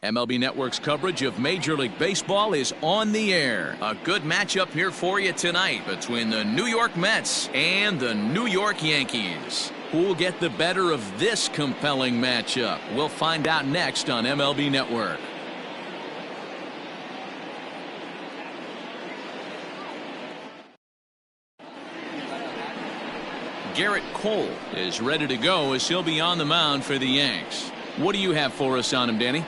MLB Network's coverage of Major League Baseball is on the air. A good matchup here for you tonight between the New York Mets and the New York Yankees. Who will get the better of this compelling matchup? We'll find out next on MLB Network. Garrett Cole is ready to go as he'll be on the mound for the Yanks. What do you have for us on him, Danny?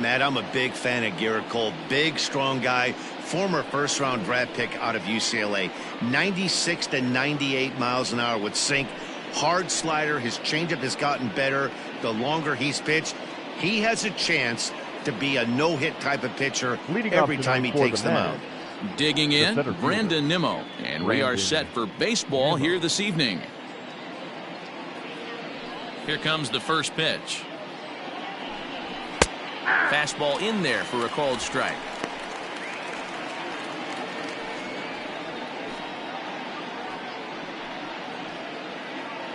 Matt, I'm a big fan of Garrett Cole. Big, strong guy. Former first-round draft pick out of UCLA. 96 to 98 miles an hour with sink. Hard slider. His changeup has gotten better the longer he's pitched. He has a chance to be a no-hit type of pitcher every time he takes the mound. Digging in, Brandon Nimmo. And we are set for baseball here this evening. Here comes the first pitch. Fastball in there for a called strike.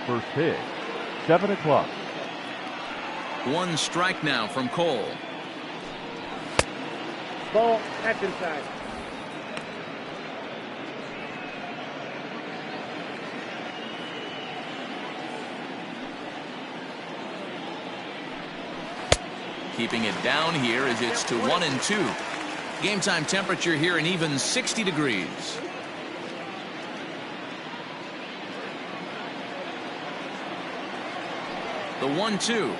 First pitch, 7 o'clock. One strike now from Cole. Ball, that's inside. Keeping it down here as it's to 1-2. Game time temperature here an even 60 degrees. The 1-2.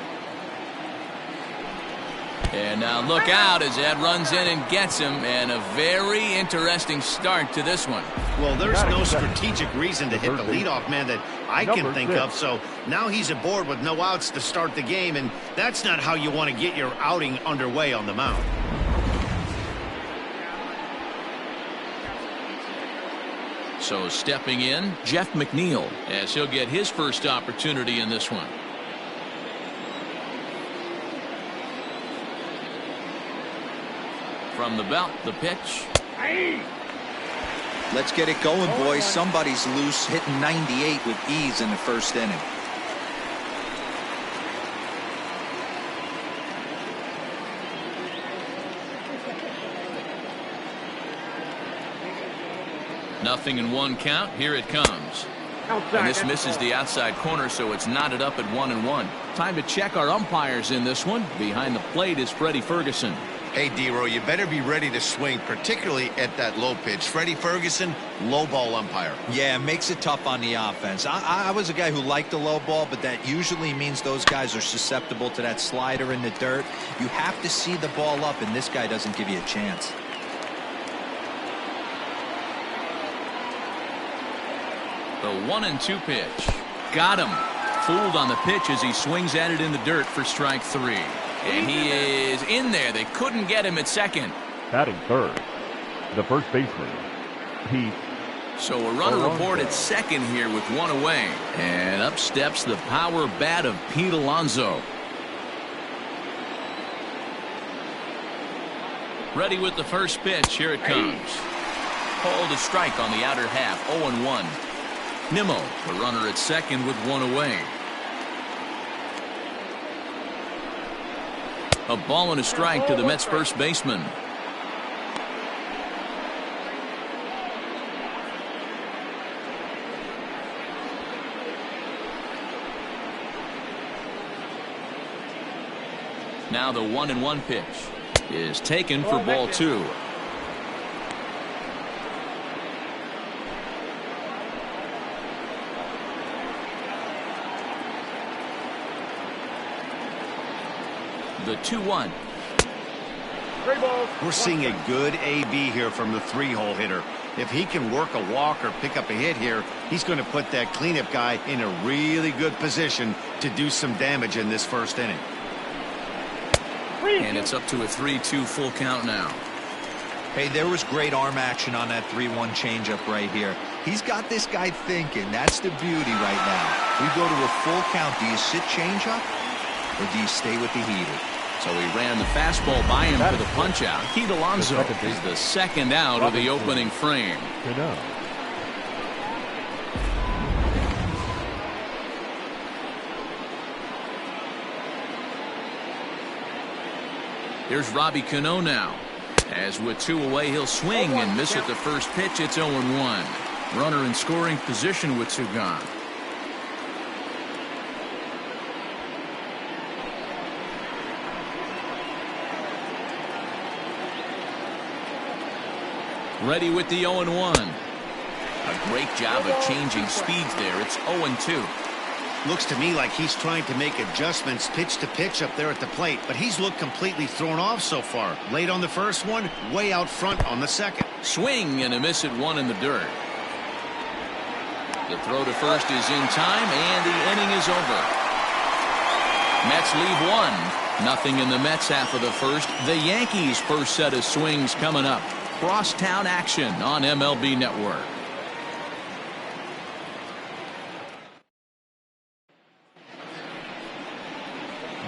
And now look out as Ed runs in and gets him, and a very interesting start to this one. Well, there's no strategic reason to hit the leadoff man that I can think of, so now he's aboard with no outs to start the game, and that's not how you want to get your outing underway on the mound. So stepping in, Jeff McNeil, as he'll get his first opportunity in this one. From the belt, the pitch. Let's get it going, boys. Somebody's loose, hitting 98 with ease in the first inning. Nothing in one count. Here it comes. And this misses the outside corner, so it's knotted up at 1-1. Time to check our umpires in this one. Behind the plate is Freddie Ferguson. Hey, D-Row, you better be ready to swing, particularly at that low pitch. Freddie Ferguson, low ball umpire. Yeah, it makes it tough on the offense. I was a guy who liked the low ball, but that usually means those guys are susceptible to that slider in the dirt. You have to see the ball up, and this guy doesn't give you a chance. The 1-2 pitch. Got him. Fooled on the pitch as he swings at it in the dirt for strike 3. And he is in there. They couldn't get him at second. Batting third, the first baseman, Pete. So a runner aboard at second here with one away. And up steps the power bat of Pete Alonso. Ready with the first pitch. Here it comes. Called a strike on the outer half. 0-1. Nimmo, the runner at second with one away. A ball and a strike to the Mets first baseman. Now the 1-1 pitch is taken for ball 2. The 2-1. We're seeing a good AB here from the 3-hole hitter. If he can work a walk or pick up a hit here, he's going to put that cleanup guy in a really good position to do some damage in this first inning. And it's up to a 3-2 full count now. Hey, there was great arm action on that 3-1 changeup right here. He's got this guy thinking. That's the beauty right now. We go to a full count. Do you sit changeup or do you stay with the heater? So he ran the fastball by him for the punch out. Pete Alonso is the second out of the opening frame. Here's Robbie Cano now. As with 2 away, he'll swing and miss at the first pitch. It's 0-1. Runner in scoring position with 2 gone. Ready with the 0-1. A great job of changing speeds there. It's 0-2. Looks to me like he's trying to make adjustments pitch to pitch up there at the plate, but he's looked completely thrown off so far. Late on the first one, way out front on the second. Swing and a miss at 1 in the dirt. The throw to first is in time, and the inning is over. Mets leave 1-0 in the Mets half of the first. The Yankees' first set of swings coming up. Crosstown action on MLB Network.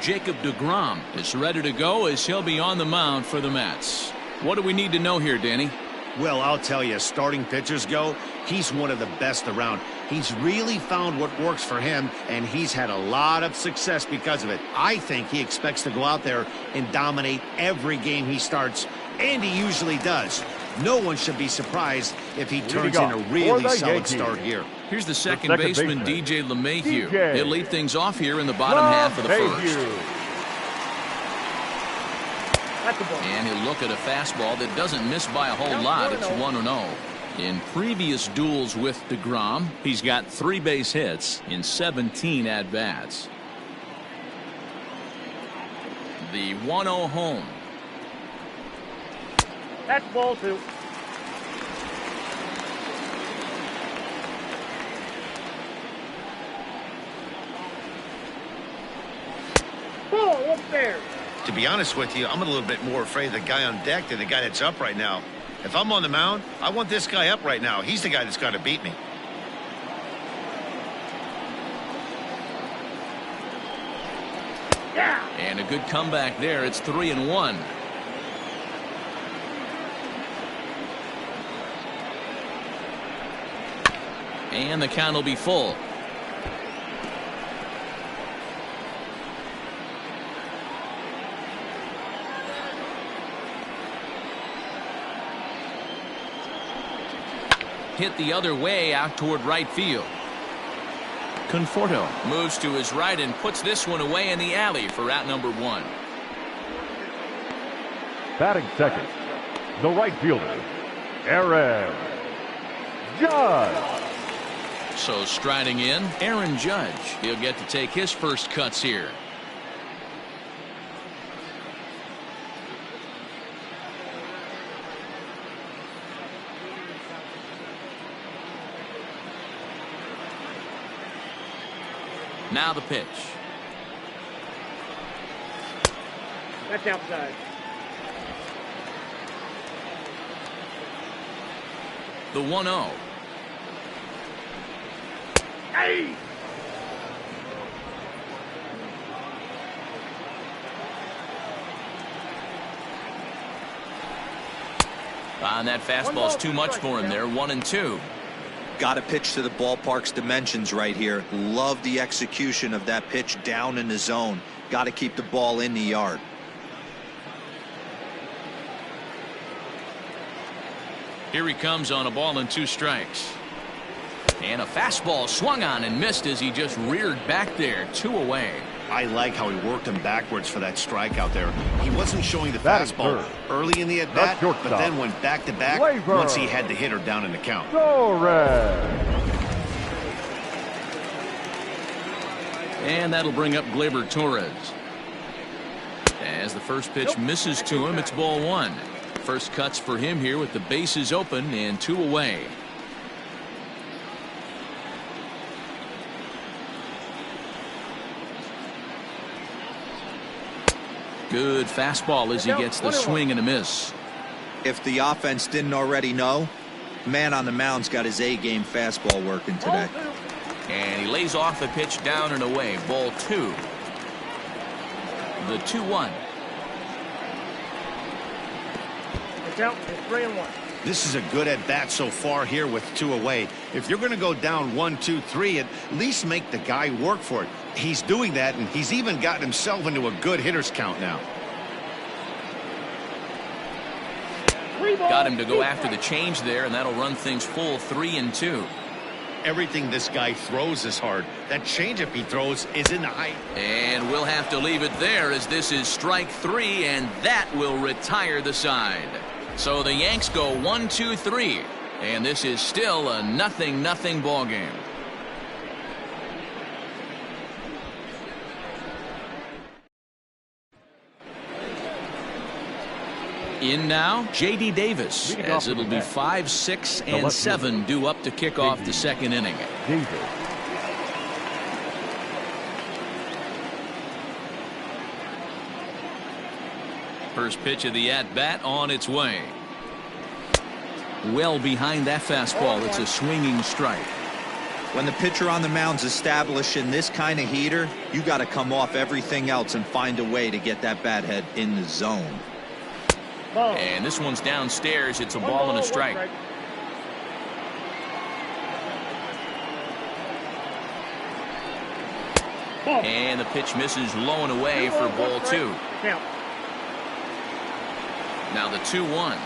Jacob deGrom is ready to go as he'll be on the mound for the Mets. What do we need to know here, Danny? Well, I'll tell you, as starting pitchers go, he's one of the best around. He's really found what works for him, and he's had a lot of success because of it. I think he expects to go out there and dominate every game he starts, and he usually does. No one should be surprised if he turns in a really solid start here. Here's the second baseman, DJ LeMahieu. He'll lead things off here in the bottom half of the first. And he'll look at a fastball that doesn't miss by a whole lot. It's 1-0. In previous duels with deGrom, he's got 3 base hits in 17 at-bats. The 1-0 home. That's ball 2. Ball up there. To be honest with you, I'm a little bit more afraid of the guy on deck than the guy that's up right now. If I'm on the mound, I want this guy up right now. He's the guy that's got to beat me. Yeah. And a good comeback there. It's 3-1. And the count will be full. Hit the other way out toward right field. Conforto moves to his right and puts this one away in the alley for out number 1. Batting second, the right fielder, Aaron Judge. So striding in, Aaron Judge. He'll get to take his first cuts here. Now the pitch. That's outside. The 1-0. Hey! And that fastball's too much for him there. 1-2. Got to pitch to the ballpark's dimensions right here. Love the execution of that pitch down in the zone. Got to keep the ball in the yard. Here he comes on a ball and 2 strikes. And a fastball swung on and missed as he just reared back there. 2 away. I like how he worked him backwards for that strike out there. He wasn't showing the fastball early in the at-bat, but then went back-to-back once he had the hitter down in the count. And that'll bring up Gleyber Torres. As the first pitch misses to him, it's ball 1. First cuts for him here with the bases open and 2 away. Good fastball as he gets the swing and a miss. If the offense didn't already know, man on the mound's got his A-game fastball working today. And he lays off the pitch down and away. Ball 2. The 2-1. It's out. It's 3-1. This is a good at-bat so far here with 2 away. If you're going to go down 1, 2, 3, at least make the guy work for it. He's doing that, and he's even gotten himself into a good hitter's count now. Got him to go after the change there, and that'll run things full 3-2. Everything this guy throws is hard. That changeup he throws is in the height. And we'll have to leave it there as this is strike 3, and that will retire the side. So the Yanks go 1-2-3, and this is still a 0-0 ball game. In now, J.D. Davis, as it'll be 5, 6, and 7 due up to kick off the second inning. Davis. First pitch of the at-bat on its way. Well behind that fastball. It's a swinging strike. When the pitcher on the mound's establishing this kind of heater, you got to come off everything else and find a way to get that bat head in the zone. And this one's downstairs. It's a ball and a strike. And the pitch misses low and away for ball 2. Now the 2-1.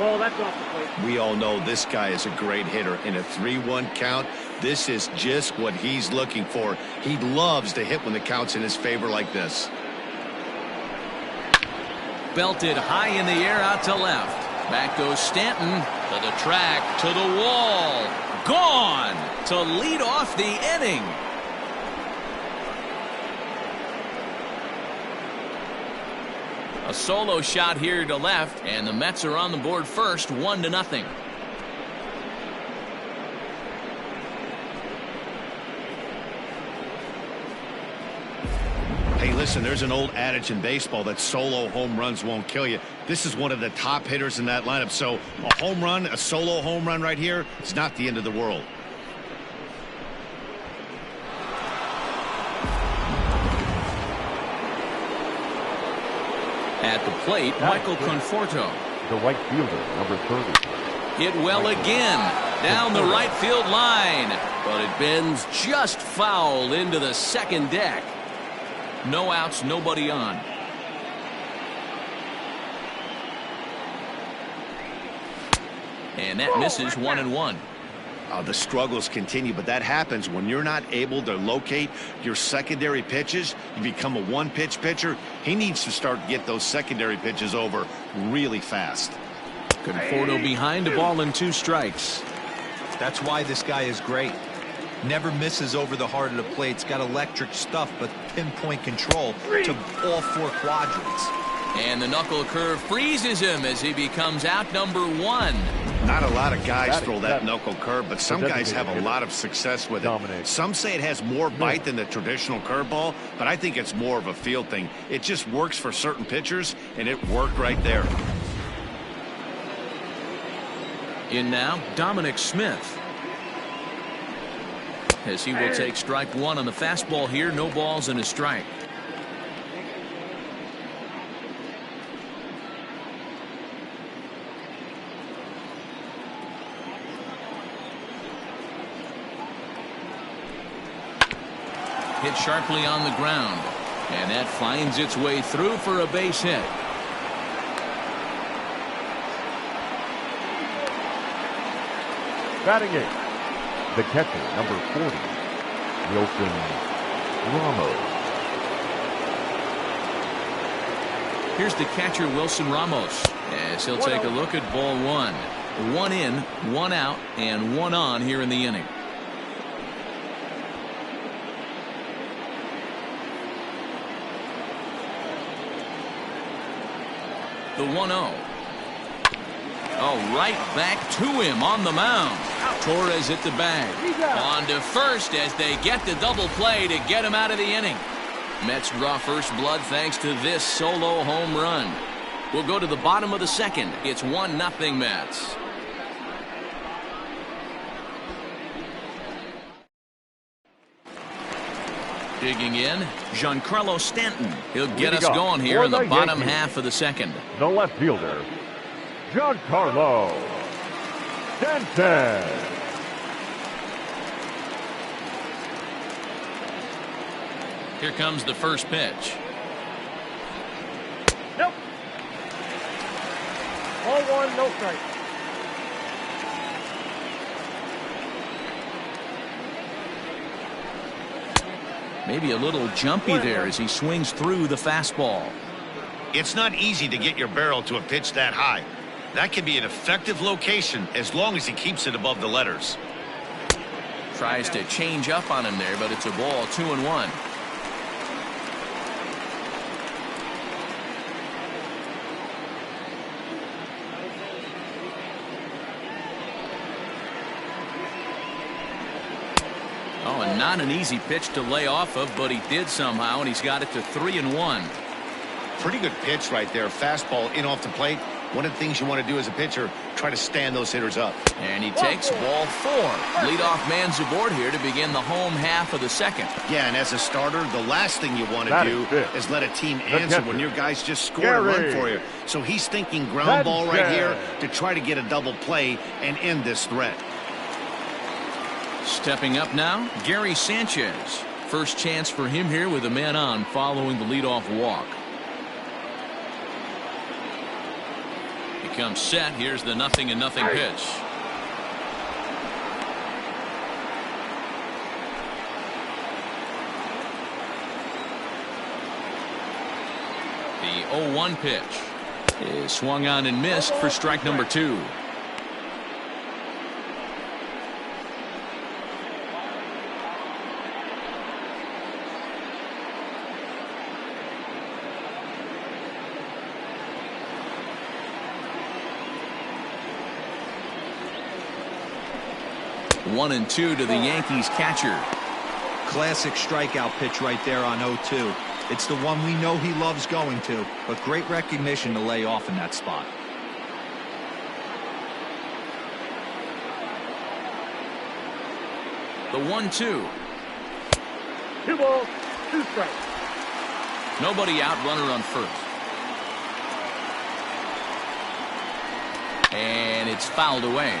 Oh, that's off the plate. We all know this guy is a great hitter. In a 3-1 count, this is just what he's looking for. He loves to hit when the count's in his favor like this. Belted high in the air out to left. Back goes Stanton to the track, to the wall. Gone to lead off the inning. A solo shot here to left, and the Mets are on the board first, 1-0. Hey, listen, there's an old adage in baseball that solo home runs won't kill you. This is one of the top hitters in that lineup. So a home run, a solo home run right here, it's not the end of the world. At the plate, Michael Conforto. The right fielder, number 30. Hit well again down the right field line, but it bends just foul into the second deck. No outs, nobody on. And that misses 1-1. The struggles continue, but that happens when you're not able to locate your secondary pitches. You become a one-pitch pitcher. He needs to start to get those secondary pitches over really fast. Conforto behind, a ball and 2 strikes. That's why this guy is great. Never misses over the heart of the plate. It's got electric stuff, but pinpoint control to all 4 quadrants. And the knuckle curve freezes him as he becomes out number 1. Not a lot of guys throw that knuckle curve, but some guys have a lot of success with it. Some say it has more bite than the traditional curveball, but I think it's more of a feel thing. It just works for certain pitchers, and it worked right there. In now, Dominic Smith. As he will take strike 1 on the fastball here. No balls and a strike. Hit sharply on the ground, and that finds its way through for a base hit. Batting 8. The catcher, number 40, Wilson Ramos. Here's the catcher, Wilson Ramos, as he'll take a look at ball 1. 1 in, 1 out, and 1 on here in the inning. The 1-0. Oh, right back to him on the mound. Torres hit the bag. On to first as they get the double play to get him out of the inning. Mets draw first blood thanks to this solo home run. We'll go to the bottom of the second. It's 1-0 Mets. Digging in, Giancarlo Stanton. He'll get us going here in the bottom half of the second. The left fielder, Giancarlo Stanton. Here comes the first pitch. Nope. Ball one, no strike. Maybe a little jumpy there as he swings through the fastball. It's not easy to get your barrel to a pitch that high. That can be an effective location as long as he keeps it above the letters. Tries to change up on him there, but it's a ball, 2-1. Oh, and not an easy pitch to lay off of, but he did somehow, and he's got it to 3-1. Pretty good pitch right there. Fastball in off the plate. One of the things you want to do as a pitcher, try to stand those hitters up. And he takes ball 4. Leadoff man's aboard here to begin the home half of the second. Yeah, and as a starter, the last thing you want to do is let a team answer when your guys just score a run for you. So he's thinking ground ball right here to try to get a double play and end this threat. Stepping up now, Gary Sanchez. First chance for him here with a man on following the leadoff walk. He comes set. Here's the 0-0 pitch. The 0-1 pitch is swung on and missed for strike number 2. One and 2 to the Yankees catcher. Classic strikeout pitch right there on 0-2. It's the one we know he loves going to, but great recognition to lay off in that spot. The 1-2. 2 balls, 2 strikes. Nobody out, runner on first. And it's fouled away.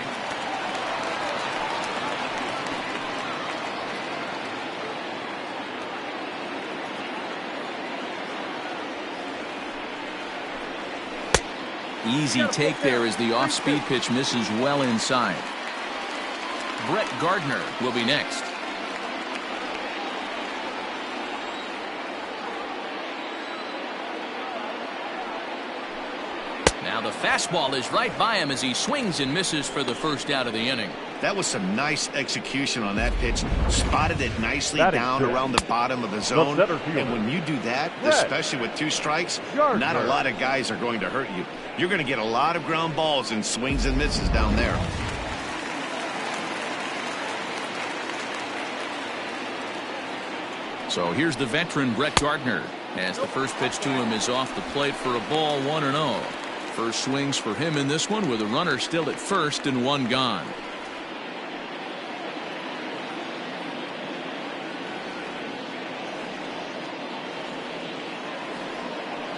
Easy take there as the off-speed pitch misses well inside. Brett Gardner will be next. Now the fastball is right by him as he swings and misses for the first out of the inning. That was some nice execution on that pitch. Spotted it nicely down around the bottom of the zone. And when you do that, especially with 2 strikes, not a lot of guys are going to hurt you. You're going to get a lot of ground balls and swings and misses down there. So here's the veteran Brett Gardner as the first pitch to him is off the plate for a ball, 1-0. First swings for him in this one with a runner still at first and 1 gone.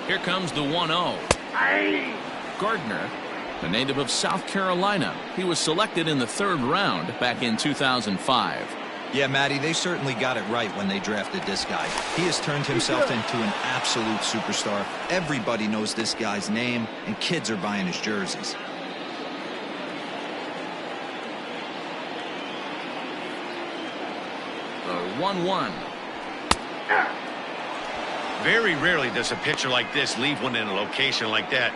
Here comes the 1-0. Gardner, a native of South Carolina. He was selected in the 3rd round back in 2005. Yeah, Matty, they certainly got it right when they drafted this guy. He has turned himself into an absolute superstar. Everybody knows this guy's name, and kids are buying his jerseys. The 1-1. Very rarely does a pitcher like this leave one in a location like that.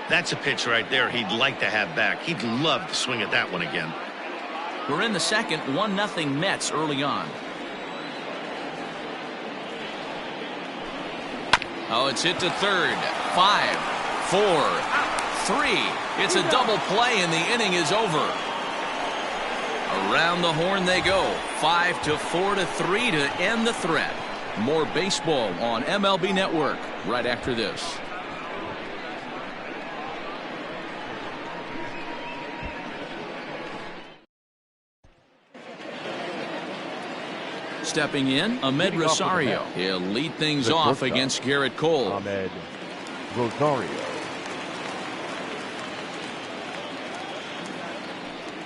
That's a pitch right there he'd like to have back. He'd love to swing at that one again. We're in the second, 1-0 Mets early on. Oh, it's hit to third. 5, 4, 3. It's a double play and the inning is over. Around the horn they go. 5-4-3 to end the threat. More baseball on MLB Network right after this. Stepping in, Ahmed Rosario. He'll lead things off against Garrett Cole. Ahmed Rosario.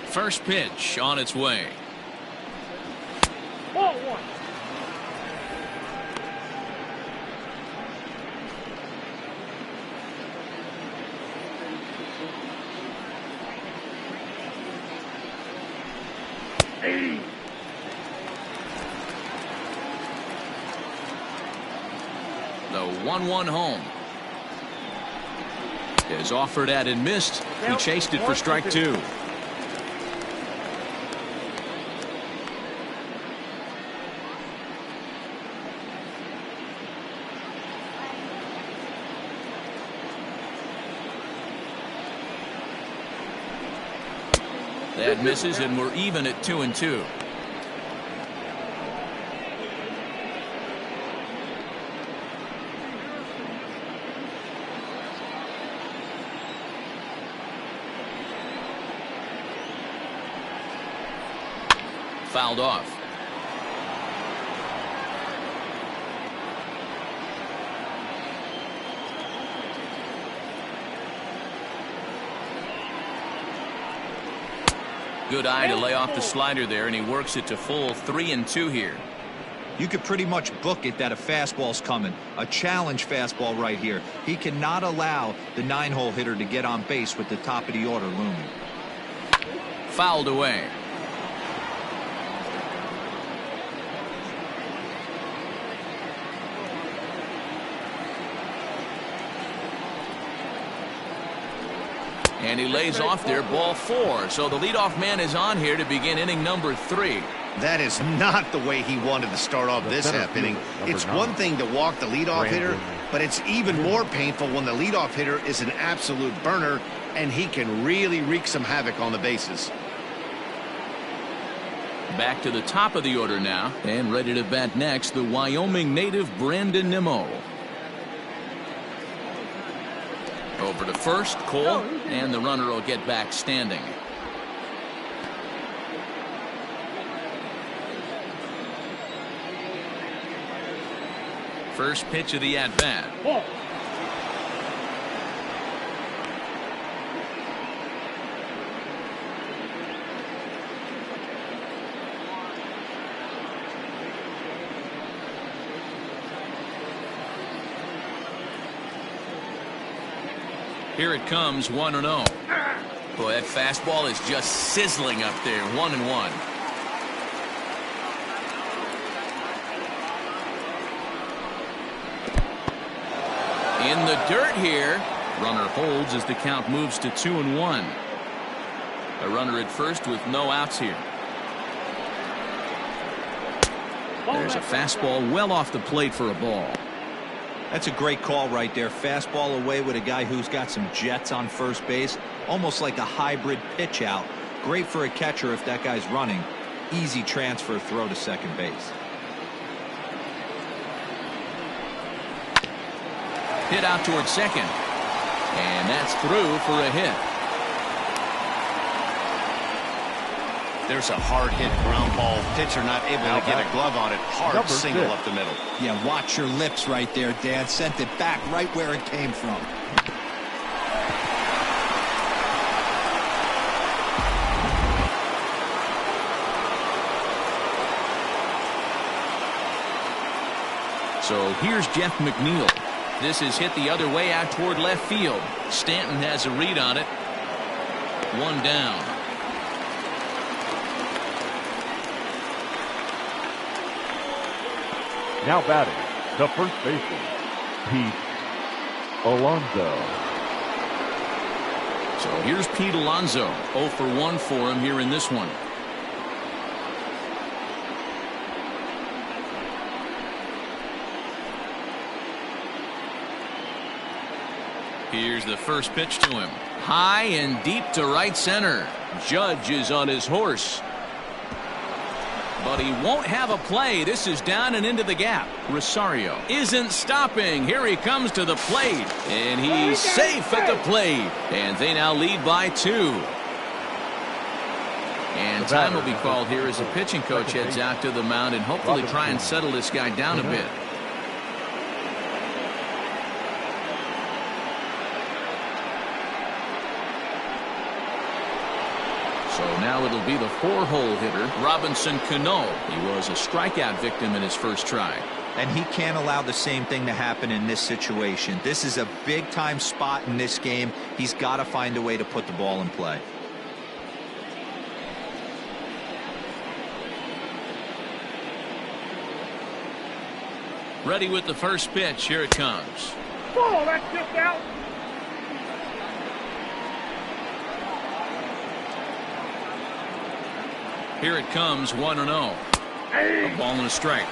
First pitch on its way. Ball 1. The 1-1 home is offered at and missed. He chased it for strike 2. That misses, and we're even at 2-2. Fouled off. Good eye to lay off the slider there, and he works it to full 3-2 here. You could pretty much book it that a fastball's coming. A challenge fastball right here. He cannot allow the 9-hole hitter to get on base with the top of the order looming. Fouled away. And he lays off there, ball 4. So the leadoff man is on here to begin inning number 3. That is not the way he wanted to start off this half inning. It's one thing to walk the leadoff hitter, but it's even more painful when the leadoff hitter is an absolute burner, and he can really wreak some havoc on the bases. Back to the top of the order now, and ready to bat next, the Wyoming native Brandon Nimmo. Over to first, Cole, and the runner will get back standing. First pitch of the at-bat. Here it comes, 1-0. Boy, that fastball is just sizzling up there, 1-1. In the dirt here. Runner holds as the count moves to 2-1. A runner at first with no outs here. There's a fastball well off the plate for a ball. That's a great call right there. Fastball away with a guy who's got some jets on first base. Almost like a hybrid pitch out. Great for a catcher if that guy's running. Easy transfer throw to second base. Hit out towards second. And that's through for a hit. There's a hard hit ground ball. Pitcher not able to get a glove on it. Hard single up the middle. Yeah, watch your lips right there, Dan. Sent it back right where it came from. So here's Jeff McNeil. This is hit the other way out toward left field. Stanton has a read on it. One down. Now batting, the first baseman, Pete Alonso. So here's Pete Alonso. 0 for 1 for him here in this one. Here's the first pitch to him. High and deep to right center. Judge is on his horse. But he won't have a play. This is down and into the gap. Rosario isn't stopping. Here he comes to the plate. And he's safe at the plate. And they now lead by 2. And time will be called here as the pitching coach heads out to the mound and hopefully try and settle this guy down a bit. So now it'll be the 4-hole hitter, Robinson Cano. He was a strikeout victim in his first try. And he can't allow the same thing to happen in this situation. This is a big-time spot in this game. He's got to find a way to put the ball in play. Ready with the first pitch. Here it comes. Ball, that's just out. Here it comes, 1-0. A ball and a strike.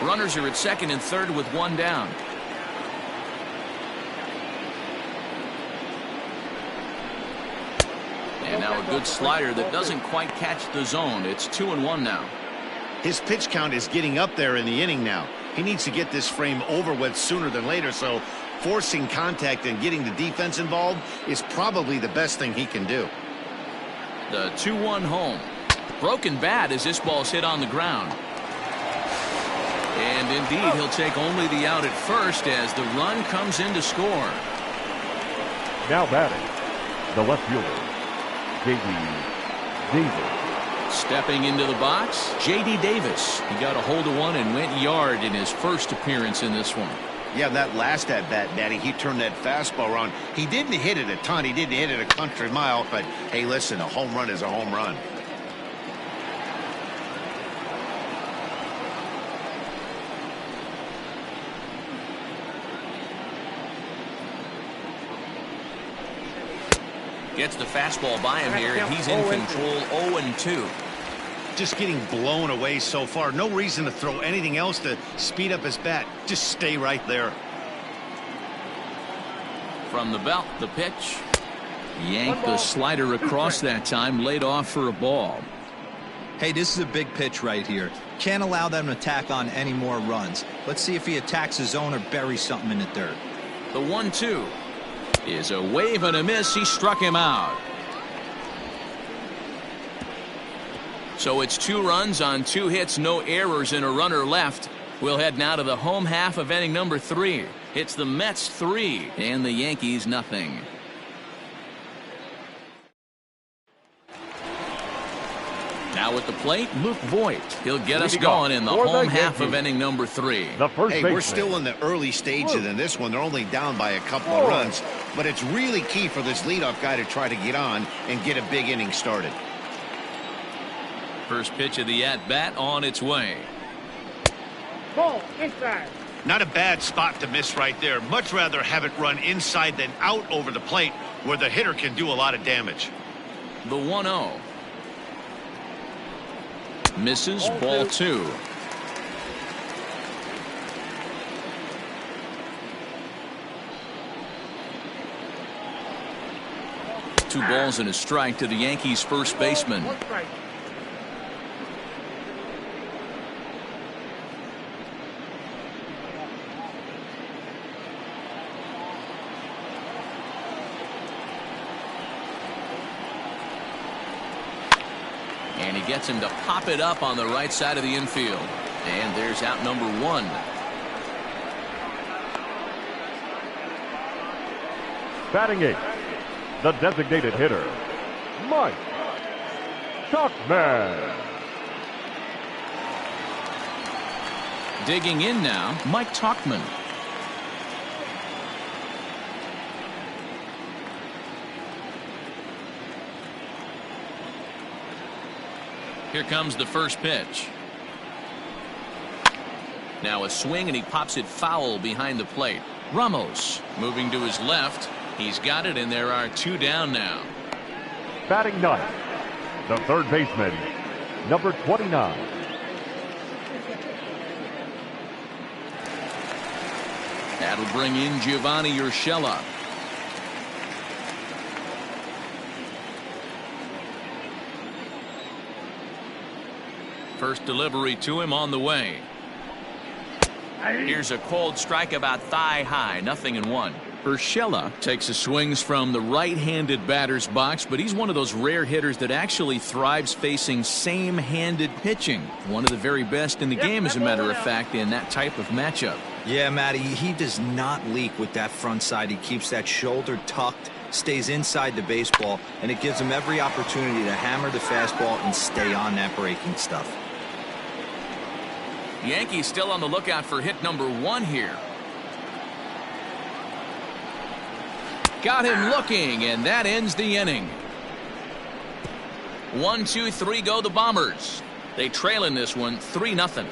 Runners are at second and third with one down. And now a good slider that doesn't quite catch the zone. It's 2-1 now. His pitch count is getting up there in the inning now. He needs to get this frame over with sooner than later, so forcing contact and getting the defense involved is probably the best thing he can do. The 2-1 home. Broken bat as this ball's hit on the ground. And indeed, he'll take only the out at first as the run comes in to score. Now batting, the left fielder, J.D. Davis. Stepping into the box, J.D. Davis. He got a hold of one and went yard in his first appearance in this one. Yeah, that last at-bat, Daddy, he turned that fastball around. He didn't hit it a ton. He didn't hit it a country mile. But, hey, listen, a home run is a home run. Gets the fastball by him here, and he's in control. 0-2. Just getting blown away so far. No reason to throw anything else to speed up his bat. Just stay right there. From the belt, the pitch. Yanked the slider across that time, laid off for a ball. Hey, this is a big pitch right here. Can't allow them to tack on any more runs. Let's see if he attacks his zone or buries something in the dirt. The 1-2 is a wave and a miss. He struck him out. So it's 2 runs on 2 hits, no errors, and a runner left. We'll head now to the home half of inning number 3. It's the Mets 3 and the Yankees nothing. Now at the plate, Luke Voigt. He'll get us going in the home half of inning number 3. The first Hey, baseman. we're still in the early stages in this one. They're only down by a couple of runs. But it's really key for this leadoff guy to try to get on and get a big inning started. First pitch of the at-bat on its way. Ball, inside. Not a bad spot to miss right there. Much rather have it run inside than out over the plate where the hitter can do a lot of damage. The 1-0. Misses, ball 2. Two balls and a strike to the Yankees first baseman. One strike. And he gets him to pop it up on the right side of the infield. And there's out number 1. Batting 8, the designated hitter, Mike Tuckman. Digging in now, Mike Tuckman. Here comes the first pitch. Now a swing and he pops it foul behind the plate. Ramos moving to his left. He's got it and there are 2 down now. Batting 9th, the third baseman, number 29. That'll bring in Giovanni Urshela. First delivery to him on the way. Here's a cold strike about thigh high, 0-1. Urshela takes his swings from the right-handed batter's box, but he's one of those rare hitters that actually thrives facing same-handed pitching. One of the very best in the game, as a matter of fact, in that type of matchup. Yeah, Matty, he does not leak with that front side. He keeps that shoulder tucked, stays inside the baseball, and it gives him every opportunity to hammer the fastball and stay on that breaking stuff. Yankees still on the lookout for hit number 1 here. Got him looking, and that ends the inning. 1, 2, 3 go the Bombers. They trail in this one 3-0.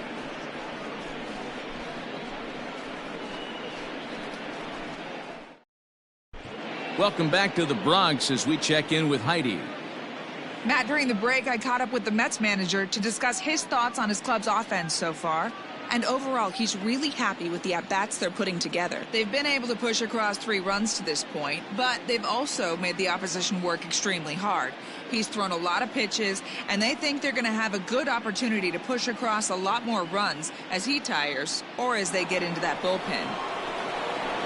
Welcome back to the Bronx as we check in with Heidi. Matt, during the break, I caught up with the Mets manager to discuss his thoughts on his club's offense so far. And overall, he's really happy with the at-bats they're putting together. They've been able to push across 3 runs to this point, but they've also made the opposition work extremely hard. He's thrown a lot of pitches, and they think they're going to have a good opportunity to push across a lot more runs as he tires or as they get into that bullpen.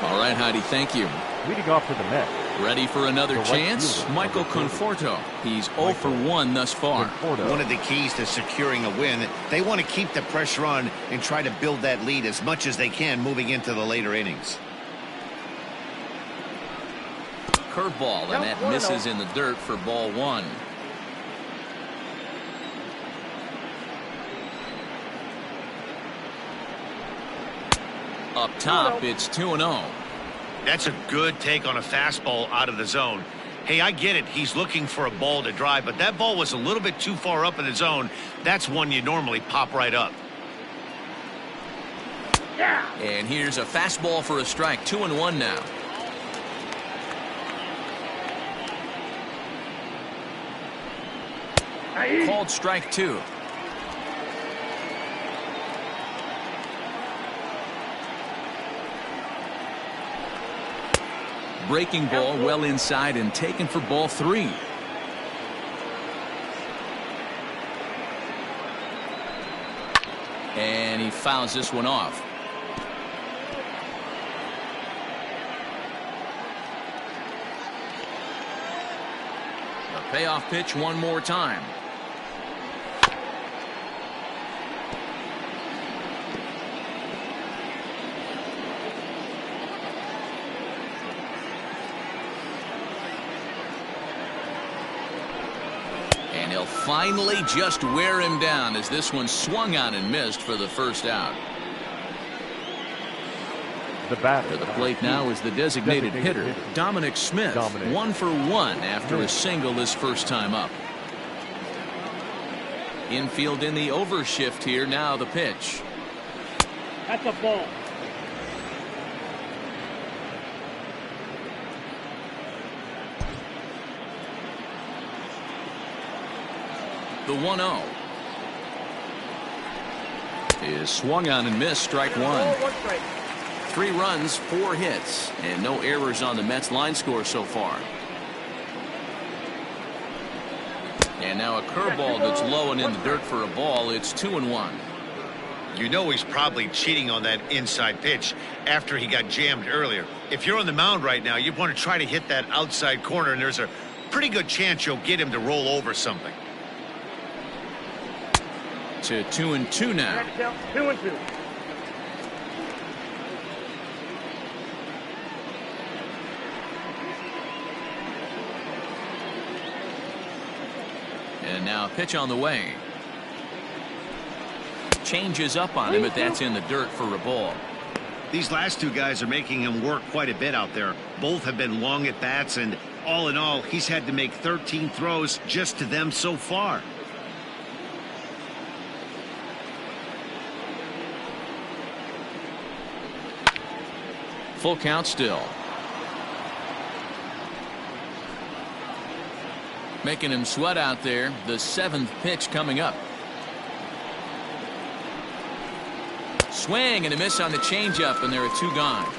All right, Heidi, thank you. Leading off for the Mets. Ready for another chance? Michael Conforto. He's 0 for 1 thus far. One of the keys to securing a win, they want to keep the pressure on and try to build that lead as much as they can moving into the later innings. Curveball, and that misses in the dirt for ball 1. Up top, it's 2-0. That's a good take on a fastball out of the zone. Hey, I get it. He's looking for a ball to drive, but that ball was a little bit too far up in the zone. That's one you normally pop right up. Yeah. And here's a fastball for a strike. 2-1 now. Called strike 2. Breaking ball well inside and taken for ball 3. And he fouls this one off. The payoff pitch one more time. And he'll finally just wear him down as this one swung on and missed for the first out. The batter To the plate now is the designated hitter, Dominic Smith. 1 for 1 after a single his first time up. Infield in the overshift here. Now the pitch. That's a ball. The 1-0 is swung on and missed. Strike 1. 3 runs, 4 hits, and no errors on the Mets line score so far. And now a curveball that's low and in the dirt for a ball. It's 2-1. You know he's probably cheating on that inside pitch after he got jammed earlier. If you're on the mound right now, you want to try to hit that outside corner, and there's a pretty good chance you'll get him to roll over something. To 2-2 now. 2-2. And now a pitch on the way. Changes up on him, but that's in the dirt for a ball. These last 2 guys are making him work quite a bit out there. Both have been long at bats, and all in all, he's had to make 13 throws just to them so far. Full count still. Making him sweat out there. The 7th pitch coming up. Swing and a miss on the changeup, and there are 2 gone.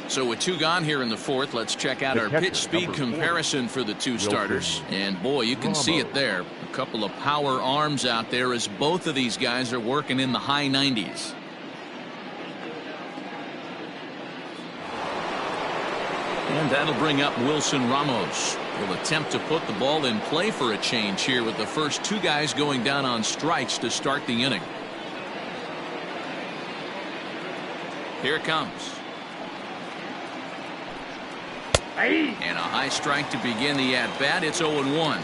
So with 2 gone here in the 4th, let's check out our pitch speed comparison for the 2 starters. And boy, you can see it there. A couple of power arms out there as both of these guys are working in the high 90s. And that'll bring up Wilson Ramos. He'll attempt to put the ball in play for a change here with the first 2 guys going down on strikes to start the inning. Here it comes. And a high strike to begin the at-bat. It's 0-1.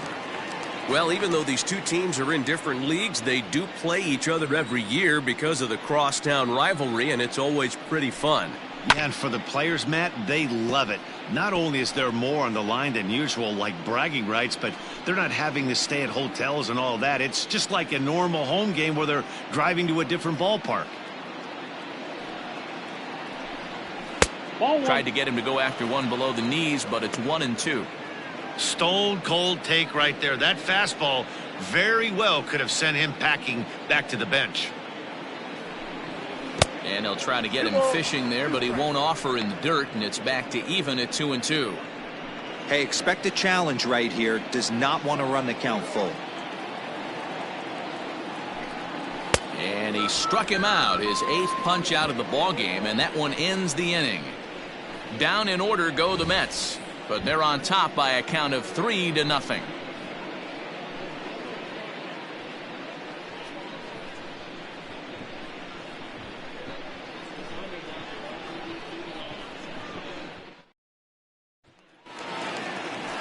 Well, even though these 2 teams are in different leagues, they do play each other every year because of the crosstown rivalry, and it's always pretty fun. Yeah, and for the players, Matt, they love it. Not only is there more on the line than usual, like bragging rights, but they're not having to stay at hotels and all that. It's just like a normal home game where they're driving to a different ballpark. Tried to get him to go after one below the knees, but it's 1-2. Stone cold take right there. That fastball very well could have sent him packing back to the bench. And he'll try to get him fishing there, but he won't offer in the dirt, and it's back to even at 2-2. Hey, expect a challenge right here. Does not want to run the count full. And he struck him out, his 8th punch out of the ball game, and that one ends the inning. Down in order go the Mets, but they're on top by a count of 3-0.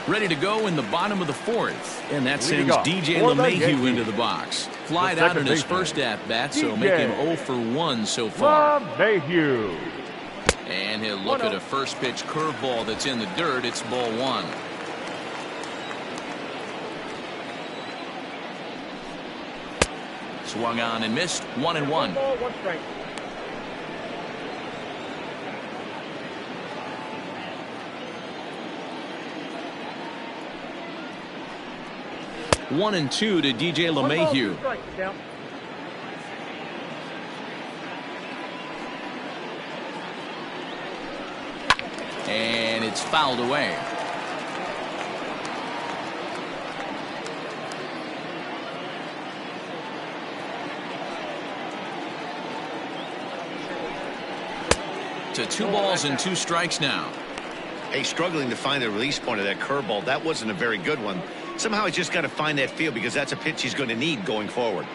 Ready to go in the bottom of the 4th, and that sends DJ LeMahieu into the box. Flied out in his first at-bat, so make him 0 for 1 so far. LeMahieu. And he'll look at a first pitch curveball that's in the dirt. It's ball 1. Swung on and missed. 1-1. 1 ball, 1 strike. One and 2 to DJ LeMahieu. And it's fouled away. To 2 balls and 2 strikes now. Hey, struggling to find the release point of that curveball. That wasn't a very good one. Somehow he's just got to find that feel because that's a pitch he's going to need going forward.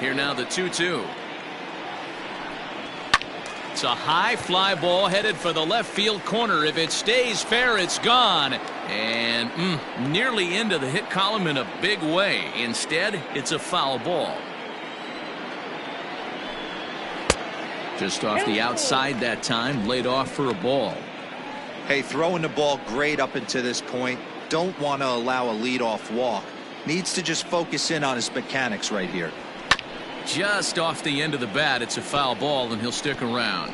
Here now the 2-2. It's a high fly ball headed for the left field corner. If it stays fair, it's gone. And nearly into the hit column in a big way. Instead, it's a foul ball. Just off the outside that time, laid off for a ball. Hey, throwing the ball great up until this point. Don't want to allow a leadoff walk. Needs to just focus in on his mechanics right here. Just off the end of the bat, it's a foul ball, and he'll stick around.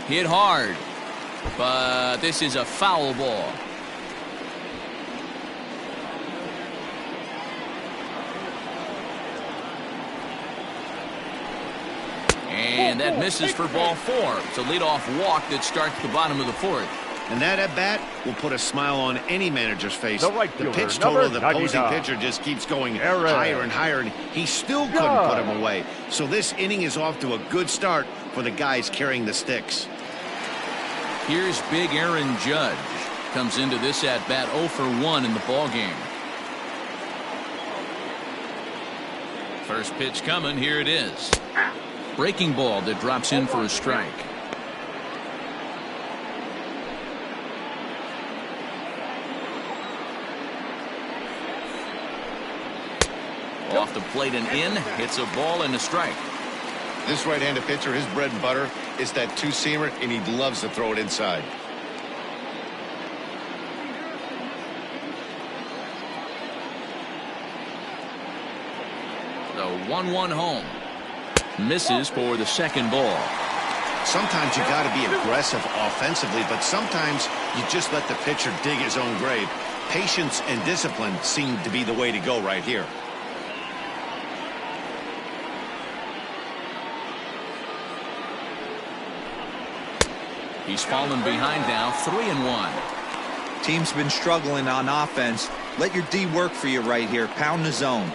Hit hard, but this is a foul ball. And that misses for ball 4. It's a leadoff walk that starts the bottom of the 4th. And that at bat will put a smile on any manager's face. The right the fielder, pitch total of the number opposing 99. pitcher just keeps going higher and higher, and he still couldn't put him away. So this inning is off to a good start for the guys carrying the sticks. Here's big Aaron Judge. Comes into this at bat 0 for 1 in the ball game. First pitch coming. Here it is. Breaking ball that drops in for a strike. Off the plate and in. Hits a ball and a strike. This right-handed pitcher, his bread and butter is that two-seamer, and he loves to throw it inside. The 1-1 home. Misses for the second ball. Sometimes you got to be aggressive offensively, but sometimes you just let the pitcher dig his own grave. Patience and discipline seem to be the way to go right here. He's fallen behind now, 3-1. Team's been struggling on offense. Let your D work for you right here. Pound the zone.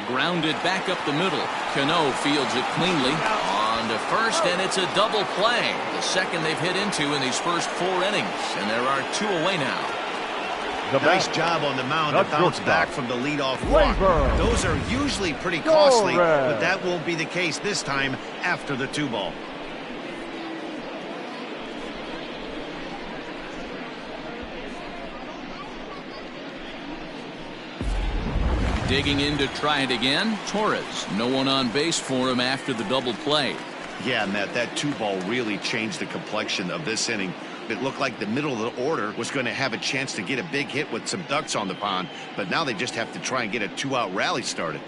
Grounded back up the middle. Cano fields it cleanly. On to first, and it's a double play. The second they've hit into in these first 4 innings, and there are 2 away now. Nice job on the mound to bounce back from the leadoff walk. Those are usually pretty costly, but that won't be the case this time after the 2-ball. Digging in to try it again, Torres. No one on base for him after the double play. Yeah, Matt, that 2-ball really changed the complexion of this inning. It looked like the middle of the order was going to have a chance to get a big hit with some ducks on the pond, but now they just have to try and get a 2-out rally started.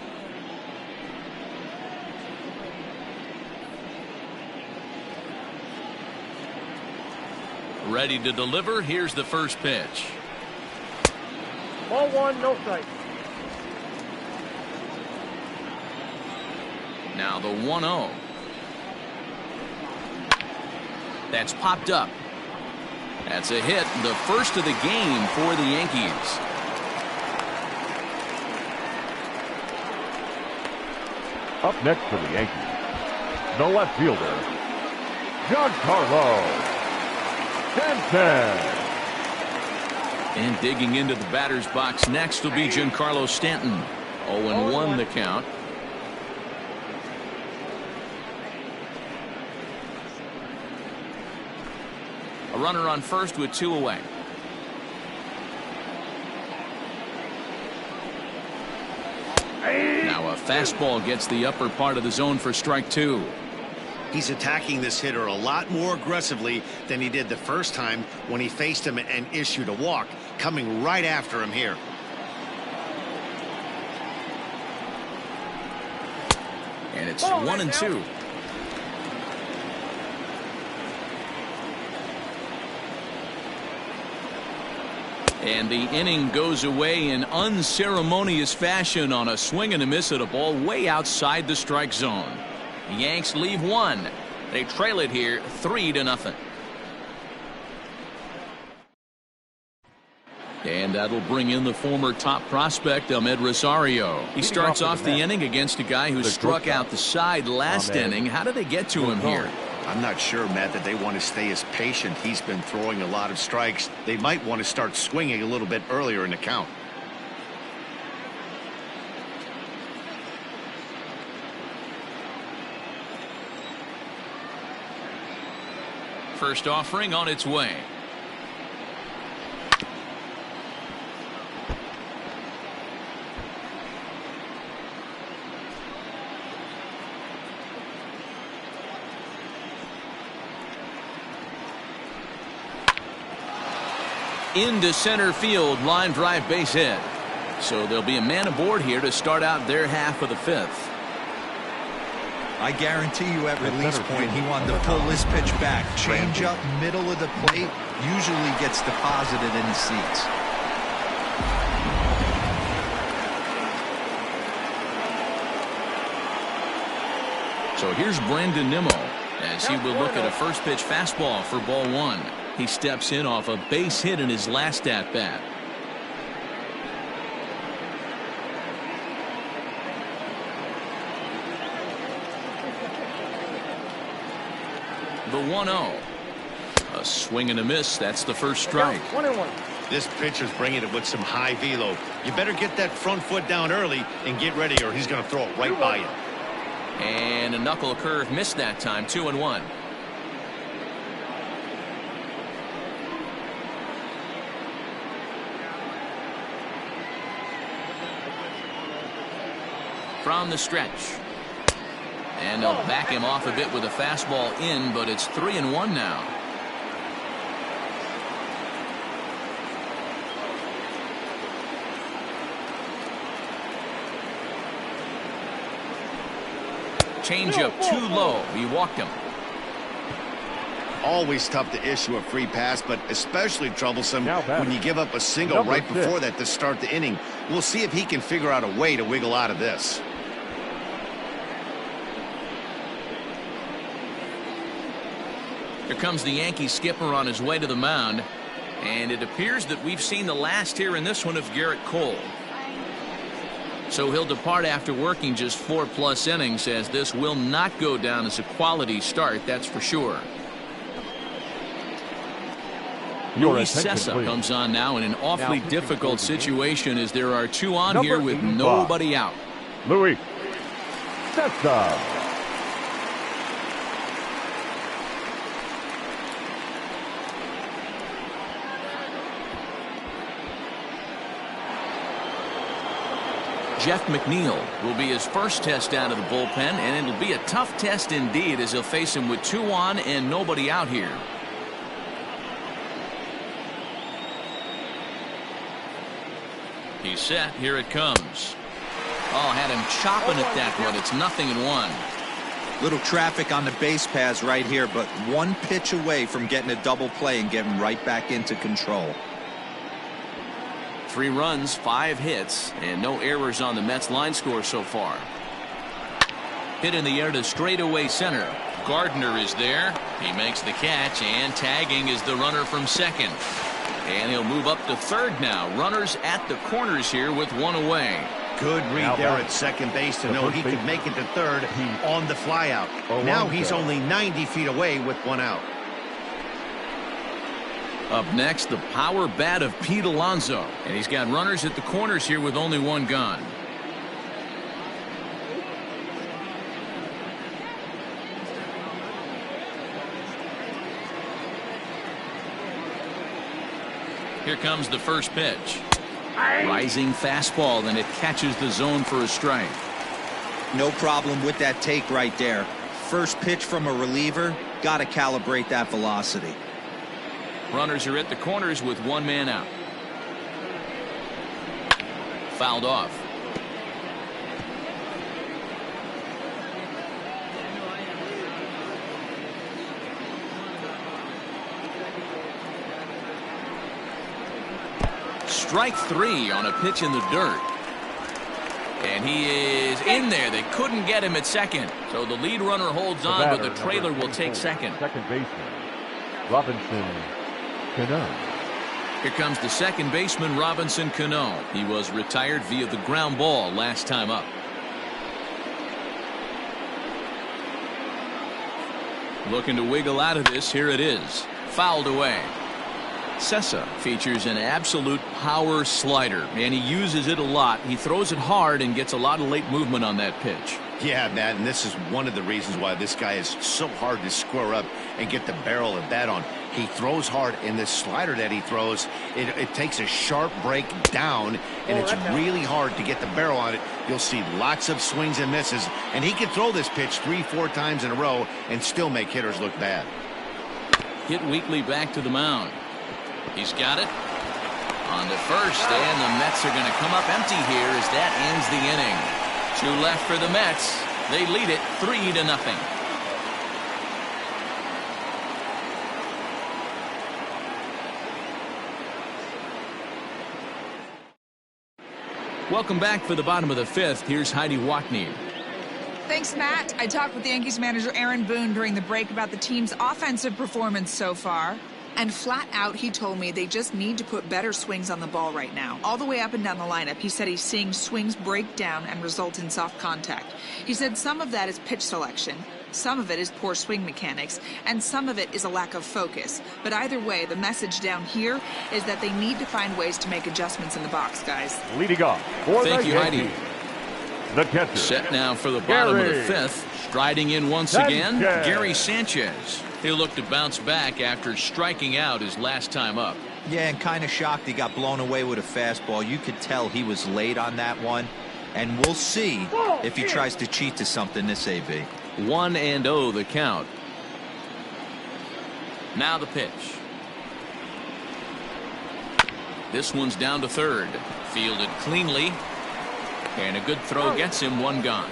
Ready to deliver. Here's the first pitch. Ball 1, no strike. Now the 1-0. That's popped up. That's a hit, the first of the game for the Yankees. Up next for the Yankees, the left fielder, Giancarlo Stanton. And digging into the batter's box next will be Giancarlo Stanton. 0-1 the count. A runner on first with 2 away. Now a fastball gets the upper part of the zone for strike 2. He's attacking this hitter a lot more aggressively than he did the first time when he faced him and issued a walk, coming right after him here. And it's 1-2. And the inning goes away in unceremonious fashion on a swing and a miss at a ball way outside the strike zone. The Yanks leave 1. They trail it here 3-0. And that'll bring in the former top prospect, Ahmed Rosario. He starts off the inning against a guy who struck out the side last inning. How did they get to him here? I'm not sure, Matt, that they want to stay as patient. He's been throwing a lot of strikes. They might want to start swinging a little bit earlier in the count. First offering on its way. Into center field, line drive, base hit. So there'll be a man aboard here to start out their half of the 5th. I guarantee you at release point he wanted to pull this pitch back. Change up middle of the plate usually gets deposited in the seats. So here's Brandon Nimmo as he will look at a first pitch fastball for ball 1. He steps in off a base hit in his last at bat. The 1-0. A swing and a miss. That's the first strike. 1-1. This pitcher's bringing it with some high velo. You better get that front foot down early and get ready, or he's going to throw it right by you. And a knuckle curve missed that time. 2-1. From the stretch. And they'll back him off a bit with a fastball in, but it's 3-1 now. Changeup too low. He walked him. Always tough to issue a free pass, but especially troublesome when you give up a single right before that to start the inning. We'll see if he can figure out a way to wiggle out of this. Here comes the Yankee skipper on his way to the mound, and it appears that we've seen the last here in this one of Garrett Cole. So he'll depart after working just 4+ innings, as this will not go down as a quality start, that's for sure. Your Luis attention, Sessa please. comes on now in an awfully Now, difficult pitching for the situation as there are two on Number here with 85. nobody out. Luis Sessa. Jeff McNeil will be his first test out of the bullpen, and it'll be a tough test indeed as he'll face him with two on and nobody out here. He's set. Here it comes. Oh, had him chopping at that one. It's 0-1. Little traffic on the base paths right here, but one pitch away from getting a double play and getting right back into control. 3 runs, 5 hits, and no errors on the Mets line score so far. Hit in the air to straightaway center. Gardner is there. He makes the catch, and tagging is the runner from second. And he'll move up to third now. Runners at the corners here with 1 away. Good read there at second base to know he could make it to third on the flyout. Now he's only 90 feet away with 1 out. Up next, the power bat of Pete Alonso. And he's got runners at the corners here with only 1 gone. Here comes the first pitch. Rising fastball, and it catches the zone for a strike. No problem with that take right there. First pitch from a reliever, got to calibrate that velocity. Runners are at the corners with 1 man out. Fouled off. Strike 3 on a pitch in the dirt. And he is in there. They couldn't get him at second. So the lead runner holds on, but the trailer will take second. Second baseman, Robinson Cano. Here comes the second baseman, Robinson Cano. He was retired via the ground ball last time up. Looking to wiggle out of this. Here it is. Fouled away. Sessa features an absolute power slider, and he uses it a lot. He throws it hard and gets a lot of late movement on that pitch. Yeah, Matt, and this is one of the reasons why this guy is so hard to square up and get the barrel of bat on. He throws hard, and this slider that he throws, it takes a sharp break down, and it's really hard to get the barrel on it. You'll see lots of swings and misses, and he can throw this pitch 3-4 times in a row and still make hitters look bad. Hit weakly back to the mound. He's got it on the first, and the Mets are going to come up empty here as that ends the inning. 2 left for the Mets. They lead it 3-0. Welcome back for the bottom of the 5th. Here's Heidi Watney. Thanks, Matt. I talked with Yankees manager Aaron Boone during the break about the team's offensive performance so far. And flat out, he told me they just need to put better swings on the ball right now. All the way up and down the lineup, he said he's seeing swings break down and result in soft contact. He said some of that is pitch selection, some of it is poor swing mechanics, and some of it is a lack of focus. But either way, the message down here is that they need to find ways to make adjustments in the box, guys. Leading off for Thank the you, Heidi. Yankees, the catcher. Set now for the bottom of the Gary 5th. Striding in once again, Gary Sanchez. He'll look to bounce back after striking out his last time up. Yeah, and kind of shocked he got blown away with a fastball. You could tell he was late on that one. And we'll see if he tries to cheat to something this AB. 1-0 the count. Now the pitch. This one's down to third. Fielded cleanly. And a good throw gets him 1 gone.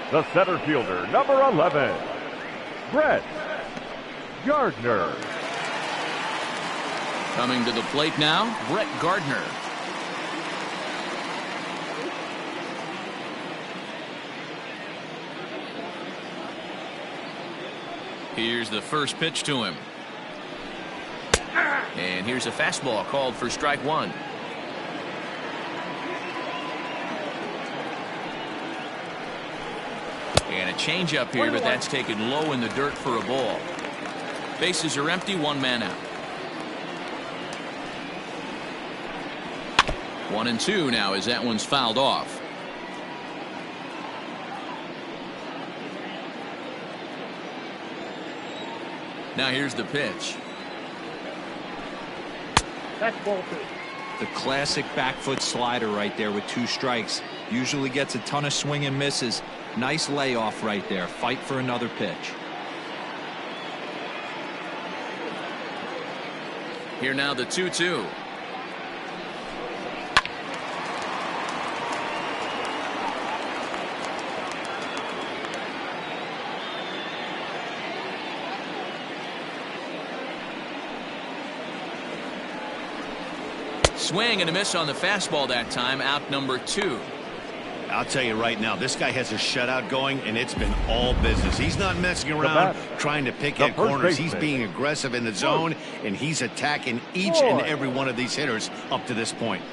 The center fielder, number 11, Brett Gardner. Coming to the plate now, Brett Gardner. Here's the first pitch to him. And here's a fastball called for strike 1. And a changeup here, but that's taken low in the dirt for a ball. Bases are empty, one man out. 1-2 now as that one's fouled off. Now here's the pitch. That's ball 2. The classic back foot slider right there with 2 strikes. Usually gets a ton of swing and misses. Nice layoff right there. Fight for another pitch. Here now the 2-2. Swing and a miss on the fastball that time. Out number 2. I'll tell you right now, this guy has a shutout going, and it's been all business. He's not messing around trying to pick at corners. He's being aggressive in the zone, and he's attacking each and every one of these hitters up to this point.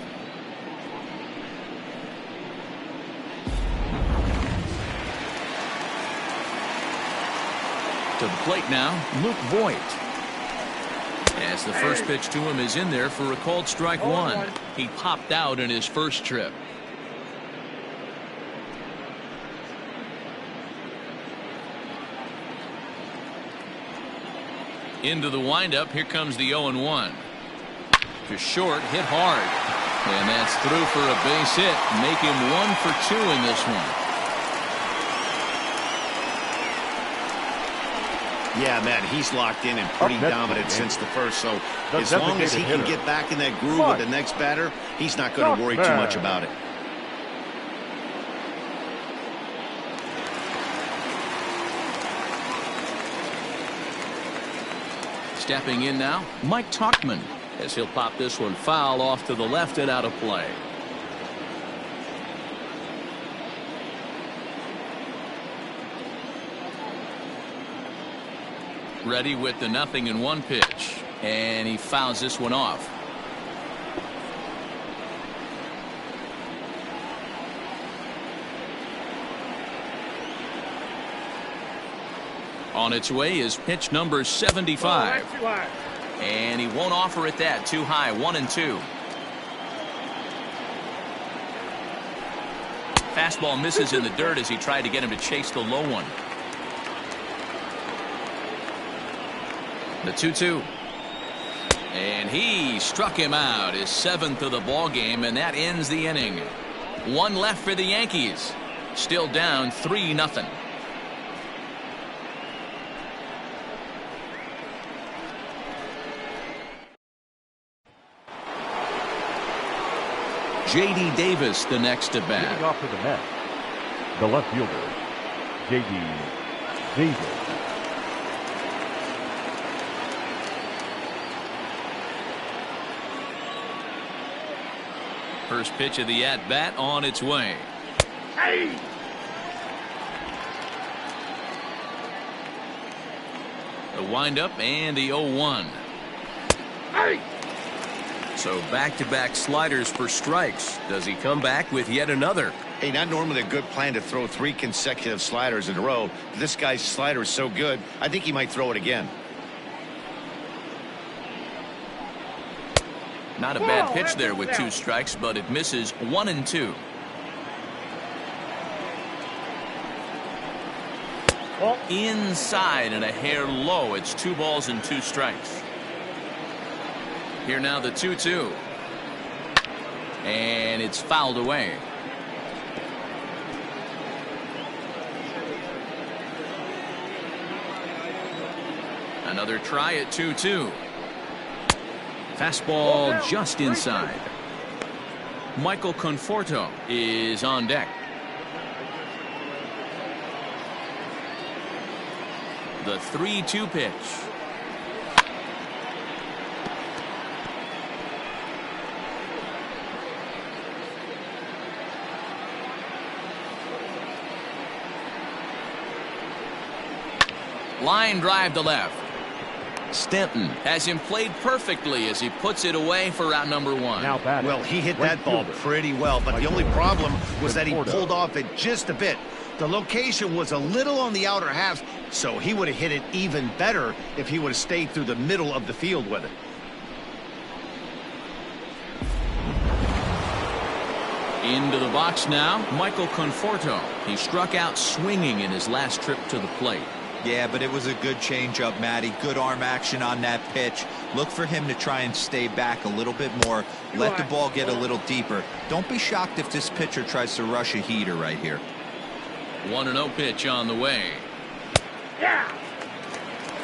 To the plate now, Luke Voigt. As the first pitch to him is in there for a called strike 1. He popped out in his first trip. Into the windup. Here comes the 0-1. To short, hit hard. And that's through for a base hit. Make him 1 for 2 in this one. Yeah, Matt, he's locked in and pretty dominant since the first. So as long as he can get back in that groove with the next batter, he's not going to worry too much about it. Stepping in now, Mike Tauchman, as he'll pop this one foul off to the left and out of play. Ready with the 0-1 pitch, and he fouls this one off. On its way is pitch number 75. And he won't offer it that. Too high. 1-2. Fastball misses in the dirt as he tried to get him to chase the low one. The 2-2. And he struck him out, his 7th of the ball game, and that ends the inning. 1 left for the Yankees. Still down 3-0. J.D. Davis the next to bat. Leading off for the Mets, the left fielder, J.D. Davis. First pitch of the at-bat on its way. Hey! The windup and the 0-1. Hey! So back-to-back sliders for strikes. Does he come back with yet another? Hey, not normally a good plan to throw 3 consecutive sliders in a row. This guy's slider is so good, I think he might throw it again. Not a bad pitch there with 2 strikes, but it misses. 1-2. Inside and a hair low. It's 2 balls and 2 strikes. Here now the 2-2. And it's fouled away. Another try at 2-2. Fastball just inside. Michael Conforto is on deck. The 3-2 pitch. Line drive to left. Stanton has him played perfectly as he puts it away for out number 1. Well, he hit that ball pretty well, but the only problem was that he pulled off it just a bit. The location was a little on the outer half, so he would have hit it even better if he would have stayed through the middle of the field with it. Into the box now, Michael Conforto. He struck out swinging in his last trip to the plate. Yeah, but it was a good changeup, Matty. Good arm action on that pitch. Look for him to try and stay back a little bit more. Let the ball get a little deeper. Don't be shocked if this pitcher tries to rush a heater right here. 1-0 pitch on the way. Yeah.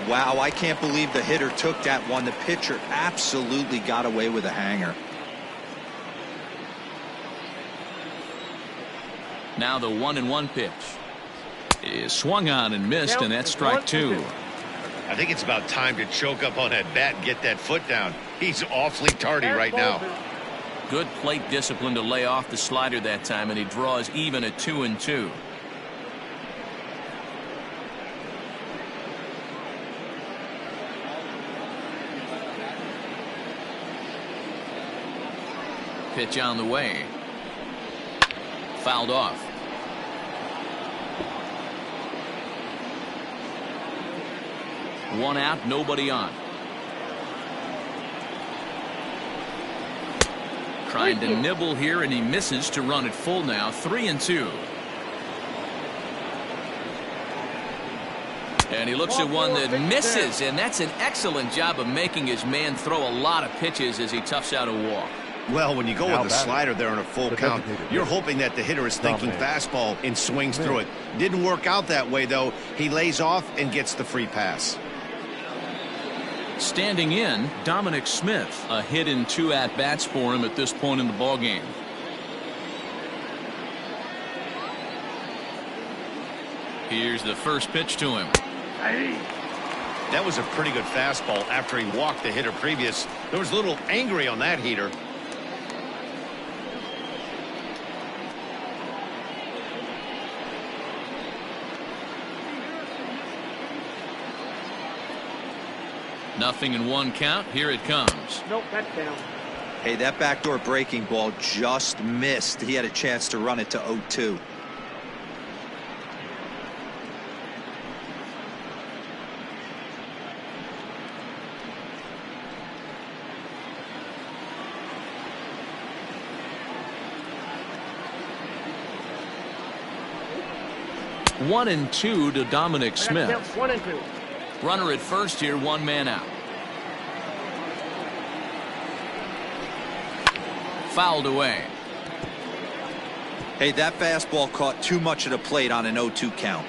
Wow, I can't believe the hitter took that one. The pitcher absolutely got away with a hanger. Now the 1-1 pitch is swung on and missed, and that's strike 2. I think it's about time to choke up on that bat and get that foot down. He's awfully tardy right now. Good plate discipline to lay off the slider that time, and he draws even at 2-2. Pitch on the way. Fouled off. One out, nobody on. Trying to nibble here, and he misses to run it full now. 3-2. And he looks at one that misses, and that's an excellent job of making his man throw a lot of pitches as he toughs out a walk. Well, when you go with the slider there in a full count, you're hoping that the hitter is thinking fastball and swings through it. Didn't work out that way, though. He lays off and gets the free pass. Standing in, Dominic Smith. A hit in 2 at-bats for him at this point in the ballgame. Here's the first pitch to him. Hey. That was a pretty good fastball after he walked the hitter previous. There was a little angry on that heater. Nothing in 1 count. Here it comes. Nope, that's down. Hey, that backdoor breaking ball just missed. He had a chance to run it to 0-2. One and 2 to Dominic Smith. 1-2. Runner at first here, 1 man out. Fouled away. Hey, that fastball caught too much of the plate on an 0-2 count.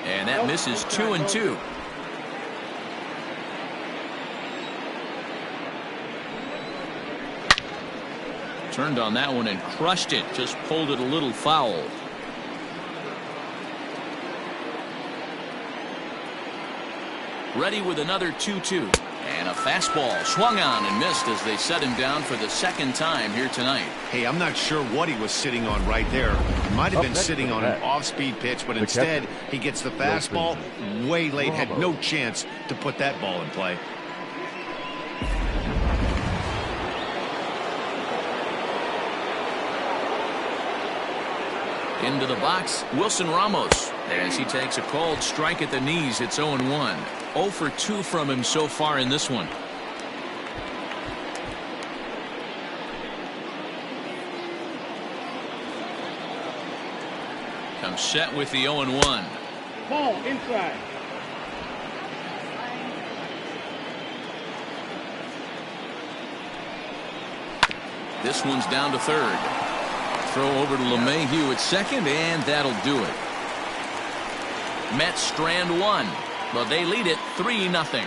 And that misses 2-2. Turned on that one and crushed it. Just pulled it a little foul. Ready with another 2-2. And a fastball swung on and missed as they set him down for the 2nd time here tonight. Hey, I'm not sure what he was sitting on right there. He might have been sitting on an off-speed pitch, but instead he gets the fastball way late. Had no chance to put that ball in play. Into the box, Wilson Ramos. As he takes a called strike at the knees, it's 0-1. 0 for 2 from him so far in this one. Comes set with the 0-1. Ball inside. This one's down to 3rd. Throw over to LeMahieu at 2nd, and that'll do it. Mets strand 1, but they lead it 3-0.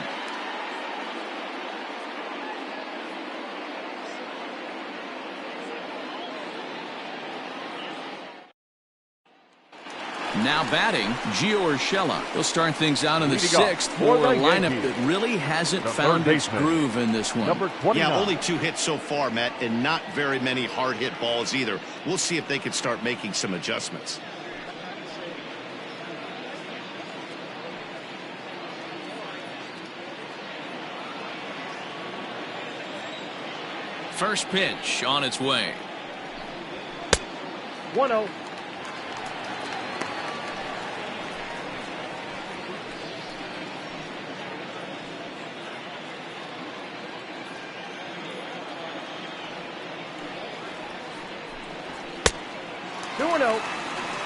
Now batting, Gio Urshela. He'll start things out in the 6th for a lineup that really hasn't found its groove in this one. Yeah, only 2 hits so far, Matt, and not very many hard hit balls either. We'll see if they can start making some adjustments. First pitch on its way. 1-0.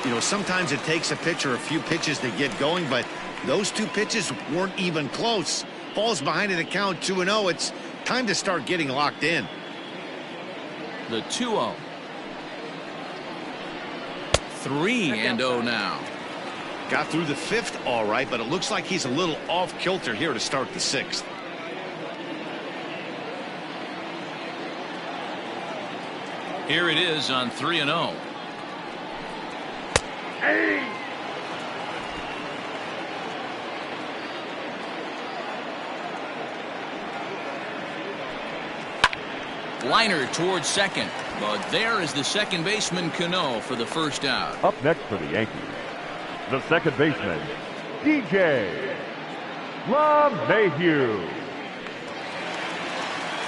You know, sometimes it takes a pitcher a few pitches to get going, but those two pitches weren't even close. Falls behind at the count 2-0. It's time to start getting locked in. The 2-0. 3-0 now. Got through the fifth all right, but it looks like he's a little off kilter here to start the sixth. Here it is on 3-0. Hey! Liner towards second, but there is the second baseman Cano for the first out. Up next for the Yankees, the second baseman, DJ LeMahieu.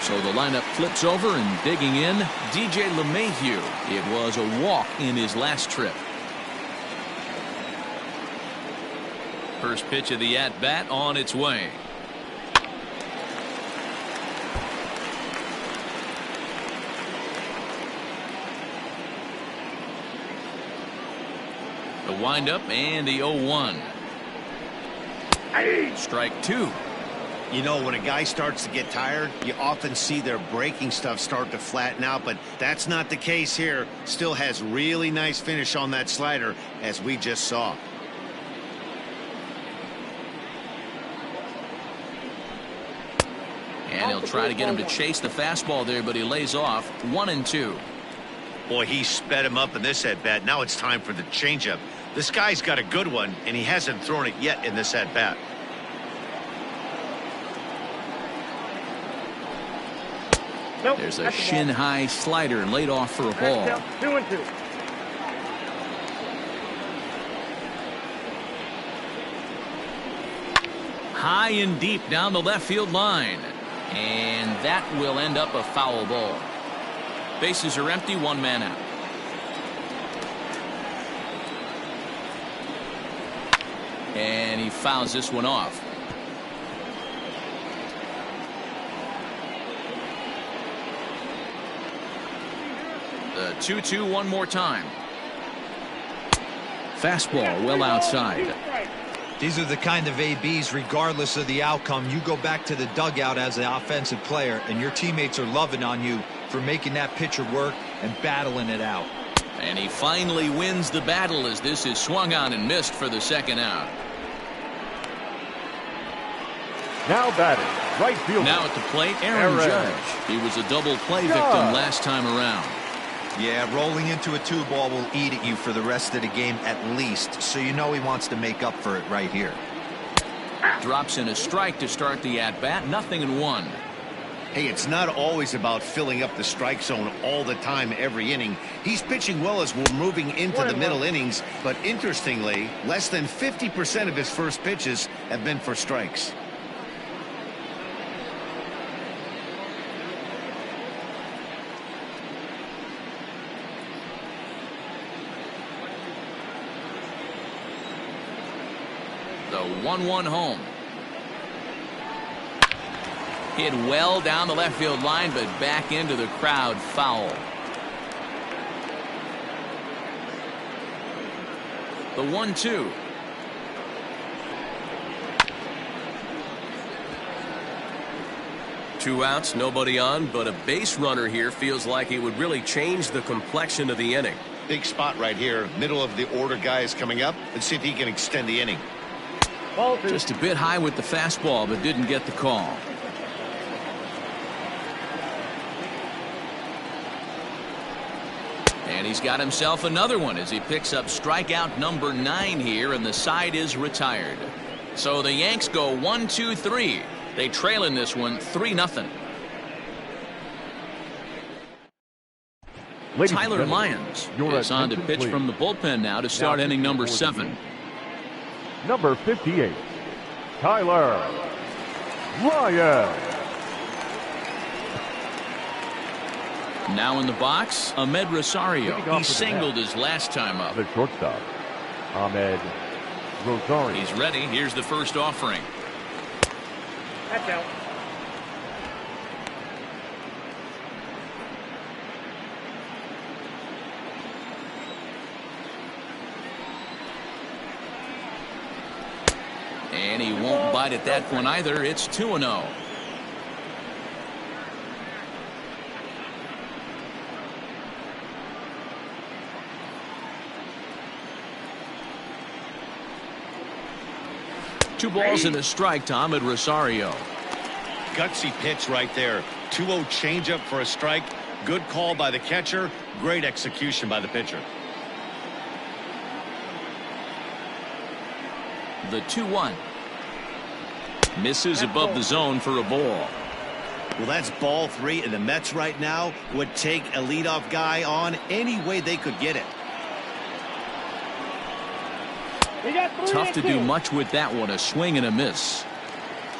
So the lineup flips over and digging in, DJ LeMahieu. It was a walk in his last trip. First pitch of the at-bat on its way. The windup and the 0-1. Strike two. You know, when a guy starts to get tired, you often see their breaking stuff start to flatten out, but that's not the case here. Still has really nice finish on that slider, as we just saw. And he'll try to get him to chase the fastball there, but he lays off. 1-2. Boy, he sped him up in this at-bat. Now it's time for the changeup. This guy's got a good one, and he hasn't thrown it yet in this at-bat. Nope, There's a that's the ball. shin-high slider laid off for a ball. 2-2. High and deep down the left field line. And that will end up a foul ball. Bases are empty, one man out. And he fouls this one off. The 2-2 one more time. Fastball well outside. These are the kind of ABs, regardless of the outcome, you go back to the dugout as an offensive player, and your teammates are loving on you for making that pitcher work and battling it out. And he finally wins the battle as this is swung on and missed for the second out. Now batting, right fielder. Now at the plate, Aaron Judge. He was a double play victim last time around. Yeah, rolling into a 2-ball will eat at you for the rest of the game at least, so you know he wants to make up for it right here. Drops in a strike to start the at-bat, 0-1. Hey, it's not always about filling up the strike zone all the time every inning. He's pitching well as we're moving into the middle innings, but interestingly, less than 50% of his first pitches have been for strikes. The 1-1 home. Hit well down the left field line, but back into the crowd, foul. The 1-2. Two outs, nobody on, but a base runner here feels like it would really change the complexion of the inning. Big spot right here. Middle of the order guy is coming up. Let's see if he can extend the inning. Just a bit high with the fastball, but didn't get the call. And he's got himself another one as he picks up strikeout number 9 here, and the side is retired. So the Yanks go 1-2-3. They trail in this one 3-0. Tyler Lyons is on to pitch from the bullpen now to start inning number 7. Number 58, Tyler Lyons. Now in the box, Ahmed Rosario. He singled his last time up. The shortstop, Ahmed Rosario. He's ready. Here's the first offering. That's out. And he won't bite at that one either. It's 2-0. Two balls and a strike to Ahmed Rosario. Gutsy pitch right there. 2-0 changeup for a strike. Good call by the catcher. Great execution by the pitcher. The 2-1. Misses above the zone for a ball. Well, that's ball 3, and the Mets right now would take a leadoff guy on any way they could get it. Tough to do much with that one. A swing and a miss.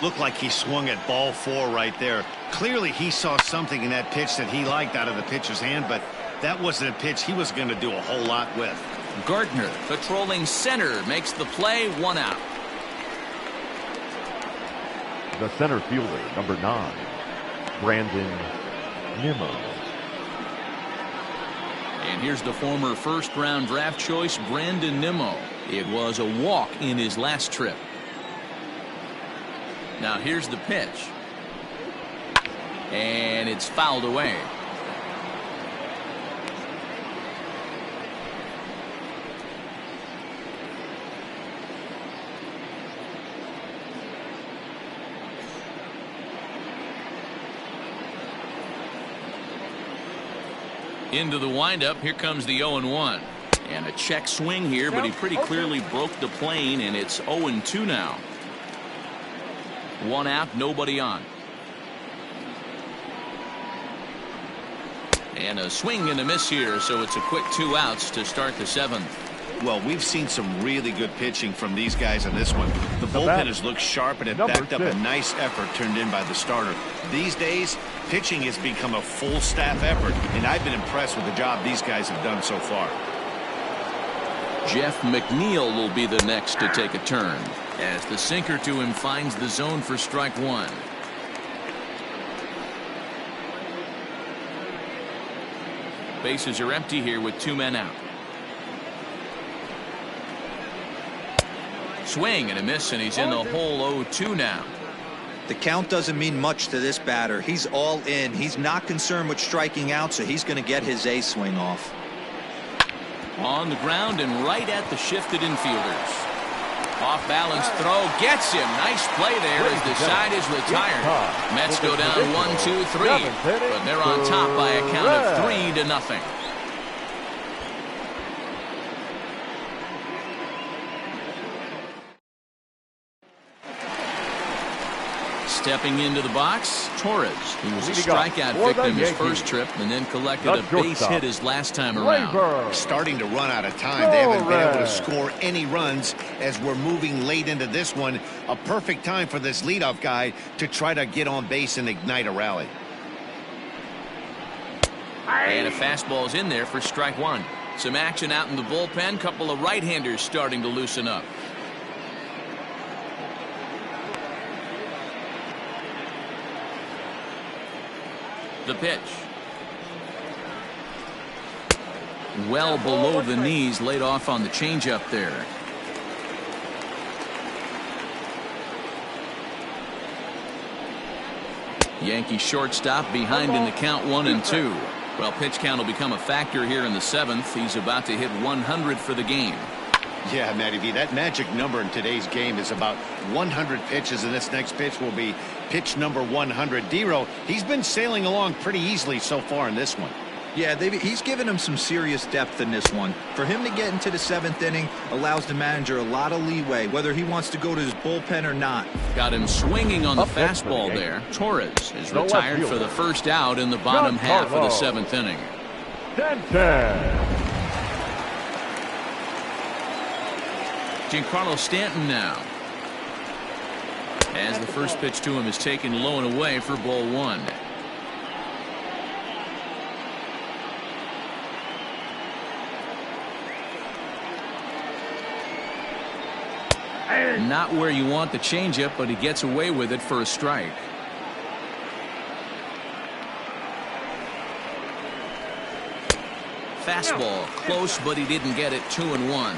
Looked like he swung at ball 4 right there. Clearly he saw something in that pitch that he liked out of the pitcher's hand, but that wasn't a pitch he was going to do a whole lot with. Gardner patrolling center makes the play. 1 out. The center fielder, number 9, Brandon Nimmo. And here's the former first-round draft choice, Brandon Nimmo. It was a walk in his last trip. Now here's the pitch. And it's fouled away. Into the windup. Here comes the 0-1. And a check swing here, but he pretty clearly broke the plane, and it's 0-2 now. 1 out, nobody on. And a swing and a miss here, so it's a quick 2 outs to start the 7th. Well, we've seen some really good pitching from these guys in this one. The bullpen has looked sharp, and it backed up a nice effort turned in by the starter. These days, pitching has become a full staff effort, and I've been impressed with the job these guys have done so far. Jeff McNeil will be the next to take a turn as the sinker to him finds the zone for strike 1. Bases are empty here with 2 men out. Swing and a miss, and he's in the hole. 0-2 now. The count doesn't mean much to this batter. He's all in. He's not concerned with striking out, so he's going to get his A swing off. On the ground and right at the shifted infielders. Off balance throw gets him. Nice play there as the side is retired. Mets go down 1-2-3, but they're on top by a count of 3-0. Stepping into the box, Torres. He was a strikeout victim his first trip and then collected a base hit his last time around. Starting to run out of time. They haven't been able to score any runs as we're moving late into this one. A perfect time for this leadoff guy to try to get on base and ignite a rally. And a fastball's in there for strike 1. Some action out in the bullpen. Couple of right-handers starting to loosen up. The pitch. Well below the knees, laid off on the changeup there. Yankee shortstop behind in the count 1-2. Well, pitch count will become a factor here in the 7th. He's about to hit 100 for the game. Yeah, Matty V, that magic number in today's game is about 100 pitches, and this next pitch will be pitch number 100. D-Row, he's been sailing along pretty easily so far in this one. Yeah, he's given him some serious depth in this one. For him to get into the 7th inning allows the manager a lot of leeway, whether he wants to go to his bullpen or not. Got him swinging on the fastball there. Torres is retired for the first out in the bottom half of the 7th inning. 10-10. Giancarlo Stanton now. As the first pitch to him is taken low and away for ball 1. Not where you want the changeup, but he gets away with it for a strike. Fastball close, but he didn't get it. 2-1.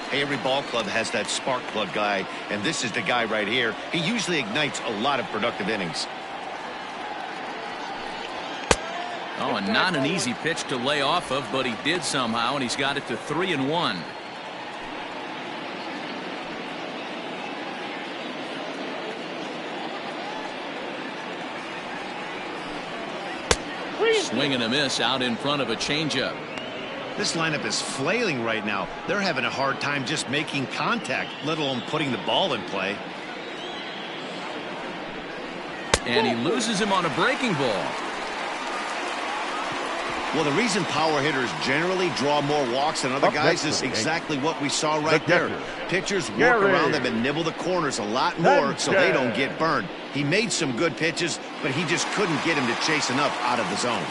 Hey, every ball club has that spark plug guy, and this is the guy right here. He usually ignites a lot of productive innings. Oh, and not an easy pitch to lay off of, but he did somehow, and he's got it to 3-1. Swing and a miss out in front of a changeup. This lineup is flailing right now. They're having a hard time just making contact, let alone putting the ball in play. And he loses him on a breaking ball. Well, the reason power hitters generally draw more walks than other guys is exactly what we saw right there. Pitchers work around them and nibble the corners a lot more so they don't get burned. He made some good pitches, but he just couldn't get him to chase enough out of the zone.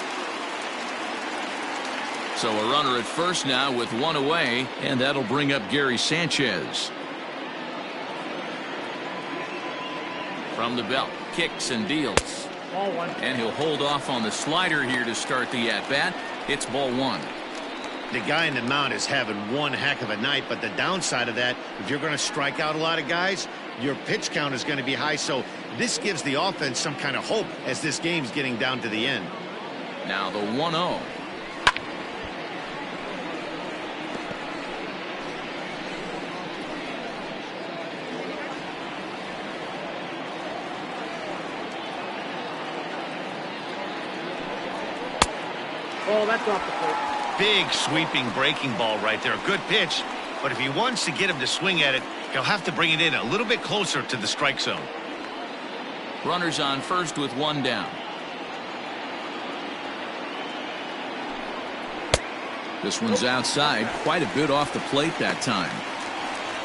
So a runner at first now with one away, and that'll bring up Gary Sanchez. From the belt, kicks and deals. Ball one. And he'll hold off on the slider here to start the at-bat. It's ball one. The guy in the mound is having one heck of a night, but the downside of that, if you're going to strike out a lot of guys, your pitch count is going to be high, so this gives the offense some kind of hope as this game's getting down to the end. Now the 1-0. Oh, that's off the plate. Big sweeping breaking ball right there. Good pitch, but if he wants to get him to swing at it, he'll have to bring it in a little bit closer to the strike zone. Runners on first with one down. This one's outside, quite a bit off the plate that time.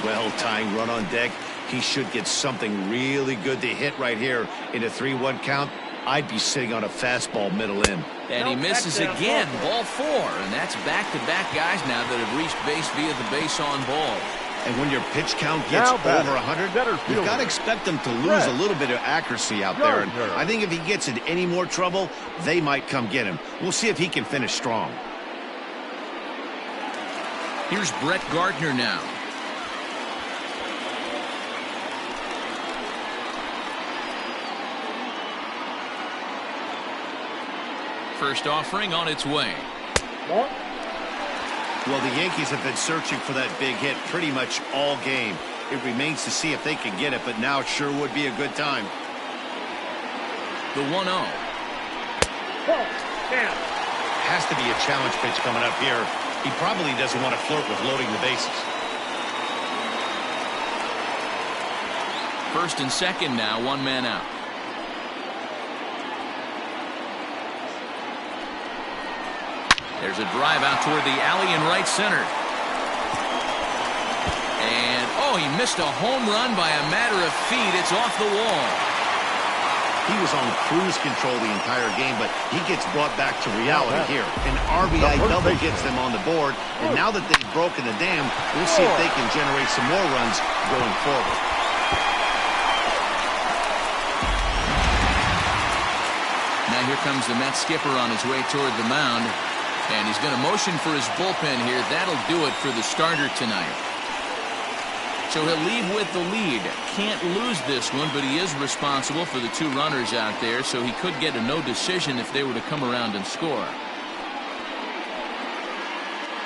Well, tying run on deck. He should get something really good to hit right here in a 3-1 count. I'd be sitting on a fastball middle in. And he misses again, ball 4, and that's back-to-back guys now that have reached base via the base on ball. And when your pitch count gets over 100, you've got to expect them to lose a little bit of accuracy out there. And I think if he gets in any more trouble, they might come get him. We'll see if he can finish strong. Here's Brett Gardner now. First offering on its way. Well, the Yankees have been searching for that big hit pretty much all game. It remains to see if they can get it, but now sure would be a good time. The 1-0. Down. Has to be a challenge pitch coming up here. He probably doesn't want to flirt with loading the bases. First and second now, one man out. There's a drive out toward the alley in right center. And, oh, he missed a home run by a matter of feet. It's off the wall. He was on cruise control the entire game, but he gets brought back to reality here. An RBI double gets them on the board, and now that they've broken the dam, we'll see if they can generate some more runs going forward. Now here comes the Mets skipper on his way toward the mound. And he's going to motion for his bullpen here. That'll do it for the starter tonight. So he'll leave with the lead. Can't lose this one, but he is responsible for the 2 runners out there, so he could get a no decision if they were to come around and score.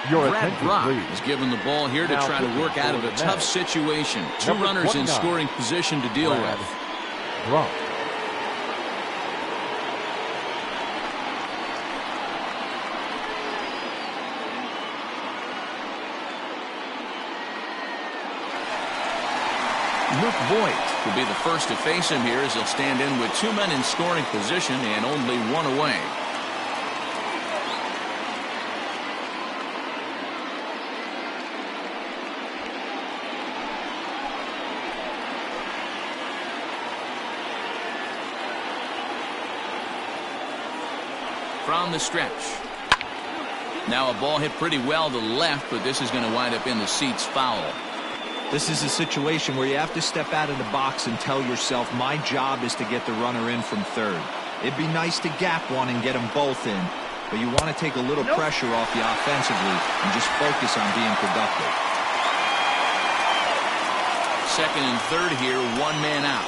Brad Brock is given the ball here to try to work out of a tough situation. 2 runners in scoring position to deal with. Brock. Luke Voigt will be the first to face him here as he'll stand in with 2 men in scoring position and only 1 away. From the stretch. Now a ball hit pretty well to left, but this is going to wind up in the seats foul. This is a situation where you have to step out of the box and tell yourself, my job is to get the runner in from third. It'd be nice to gap one and get them both in, but you want to take a little pressure off you offensively and just focus on being productive. Second and third here, one man out.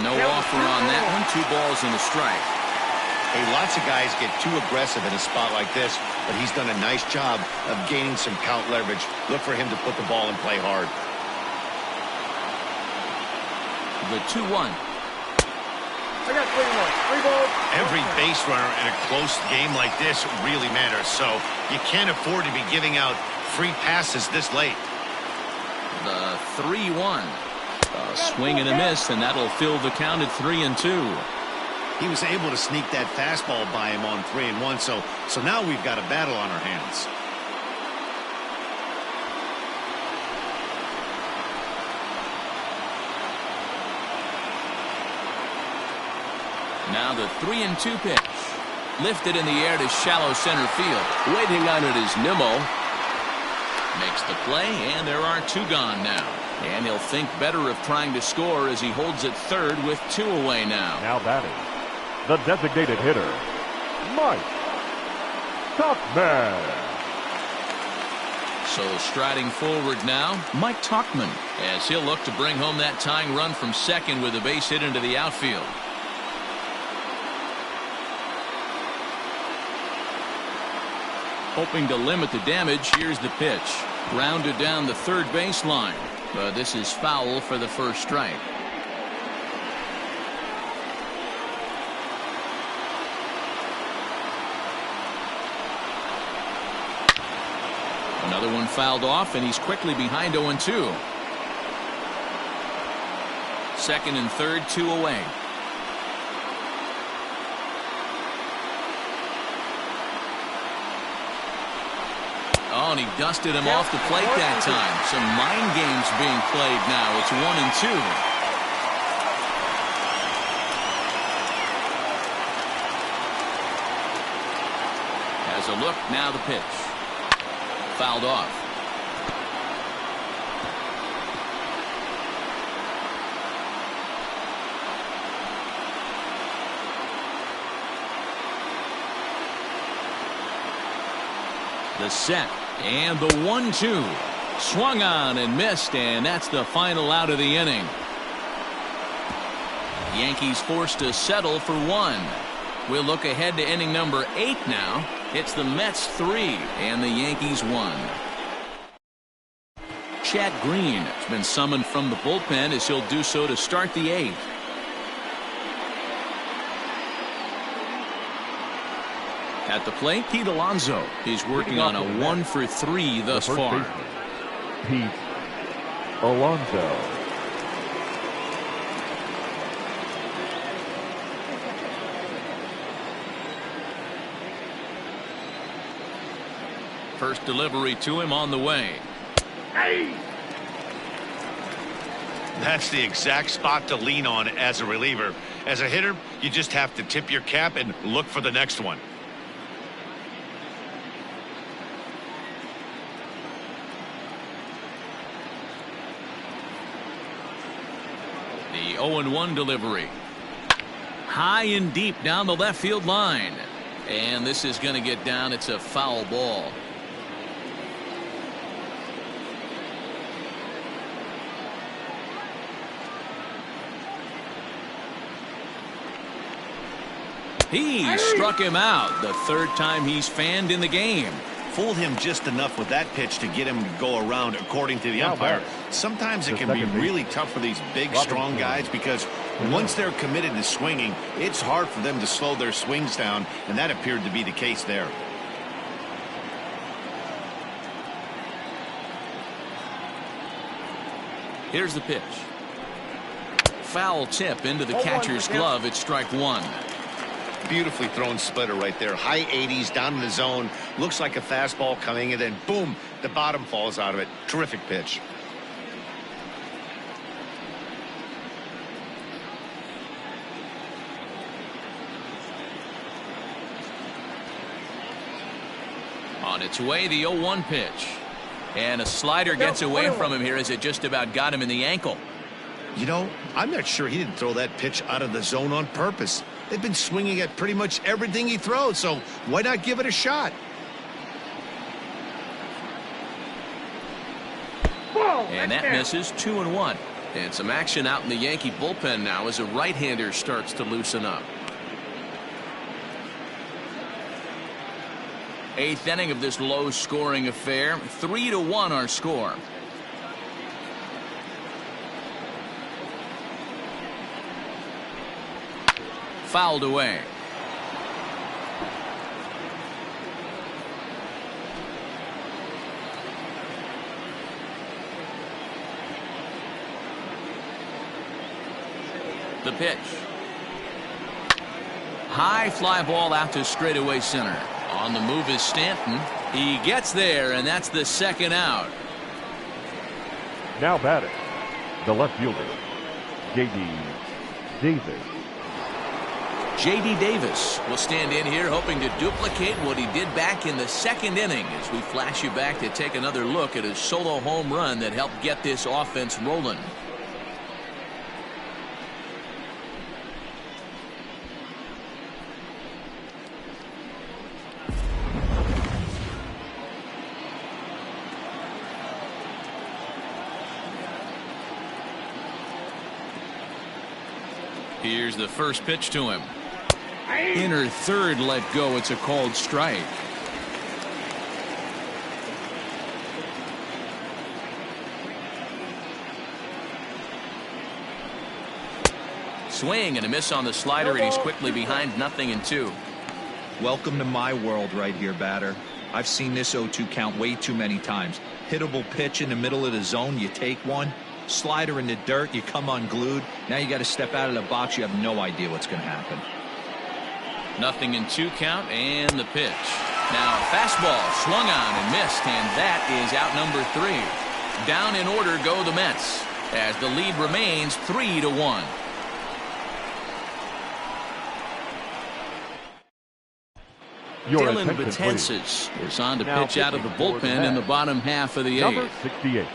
No offer on that one. 2 balls and a strike. Hey, lots of guys get too aggressive in a spot like this, but he's done a nice job of gaining some count leverage. Look for him to put the ball in play hard. The 2-1. I got 3 balls. Every base runner in a close game like this really matters, so you can't afford to be giving out free passes this late. The 3-1. A swing and a miss, and that'll fill the count at 3-2. He was able to sneak that fastball by him on 3-1, so now we've got a battle on our hands. Now the 3-2 pitch. Lifted in the air to shallow center field. Waiting on it is Nimmo. Makes the play, and there are 2 gone now. And he'll think better of trying to score as he holds it third with 2 away now. Now batting, the designated hitter, Mike Tuchman. So striding forward now, Mike Tuchman, as he'll look to bring home that tying run from second with a base hit into the outfield. Hoping to limit the damage, here's the pitch. Grounded down the third baseline. But this is foul for the first strike. Another one fouled off, and he's quickly behind 0-2. Second and third, 2 away. Oh, and he dusted him off the plate that time. Some mind games being played now. It's 1-2. Has a look, now the pitch. Fouled off. The set. And the 1-2. Swung on and missed, and that's the final out of the inning. Yankees forced to settle for 1. We'll look ahead to inning number 8 now. It's the Mets 3 and the Yankees 1. Chad Green has been summoned from the bullpen as he'll do so to start the 8th. At the plate, Pete Alonso. He's working on a 1-for-3 thus far. Pete Alonso. First delivery to him on the way. That's the exact spot to lean on as a reliever. As a hitter, you just have to tip your cap and look for the next one. The 0-1 delivery. High and deep down the left field line. And this is going to get down. It's a foul ball. He struck him out. The third time he's fanned in the game. Fooled him just enough with that pitch to get him to go around, according to the umpire. Sometimes it can be really tough for these big, strong guys because once they're committed to swinging, it's hard for them to slow their swings down, and that appeared to be the case there. Here's the pitch. Foul tip into the catcher's glove. It's strike 1. Beautifully thrown splitter right there. High 80s down in the zone. Looks like a fastball coming, and then boom, the bottom falls out of it. Terrific pitch. On its way, the 0-1 pitch. And a slider gets away from him here as it just about got him in the ankle. You know, I'm not sure he didn't throw that pitch out of the zone on purpose. They've been swinging at pretty much everything he throws, so why not give it a shot? And that misses. 2-1. And some action out in the Yankee bullpen now as a right-hander starts to loosen up. 8th inning of this low-scoring affair. 3-1 our score. Fouled away. The pitch. High fly ball out to straightaway center. On the move is Stanton. He gets there, and that's the second out. Now batting, the left fielder, J.D. Davis. J.D. Davis will stand in here hoping to duplicate what he did back in the 2nd inning as we flash you back to take another look at his solo home run that helped get this offense rolling. Here's the first pitch to him. Inner third let go. It's a called strike. Swing and a miss on the slider, and he's quickly behind 0-2. Welcome to my world right here, batter. I've seen this 0-2 count way too many times. Hittable pitch in the middle of the zone, you take one. Slider in the dirt, you come unglued. Now you got to step out of the box. You have no idea what's going to happen. 0-2 count, and the pitch. Now fastball swung on and missed, and that is out number 3. Down in order go the Mets as the lead remains 3-1. Dylan Betances is on to pitch out of the bullpen in the bottom half of the 8th. Number 68,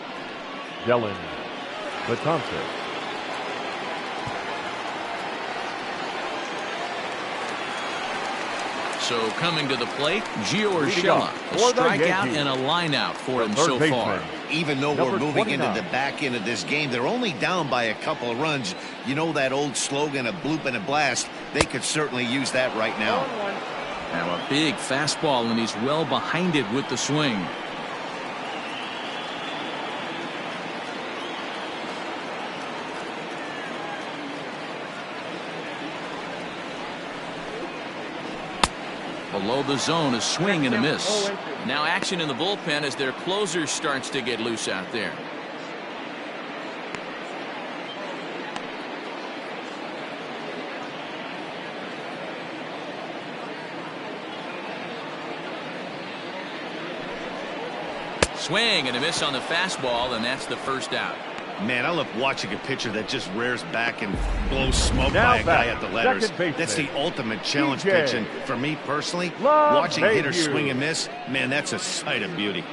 Dylan Betances. So coming to the plate, Gio Urshela. A strikeout and a line out for him so far. Even though we're moving into the back end of this game, they're only down by a couple of runs. You know that old slogan, a bloop and a blast? They could certainly use that right now. Now a big fastball, and he's well behind it with the swing. Below the zone, a swing and a miss. Now action in the bullpen as their closer starts to get loose out there. Swing and a miss on the fastball, and that's the first out. Man, I love watching a pitcher that just rears back and blows smoke by a guy at the letters. That's the ultimate challenge pitch, and for me personally, watching hitters swing and miss, man, that's a sight of beauty.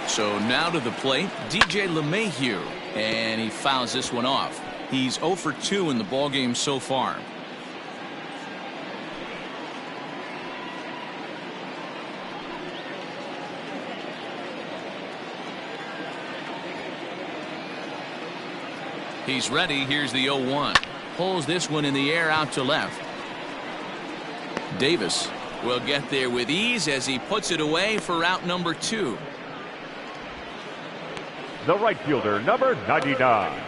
So now to the plate, DJ LeMahieu, and he fouls this one off. He's 0 for 2 in the ballgame so far. He's ready. Here's the 0-1. Pulls this one in the air out to left. Davis will get there with ease as he puts it away for out number 2. The right fielder, number 99,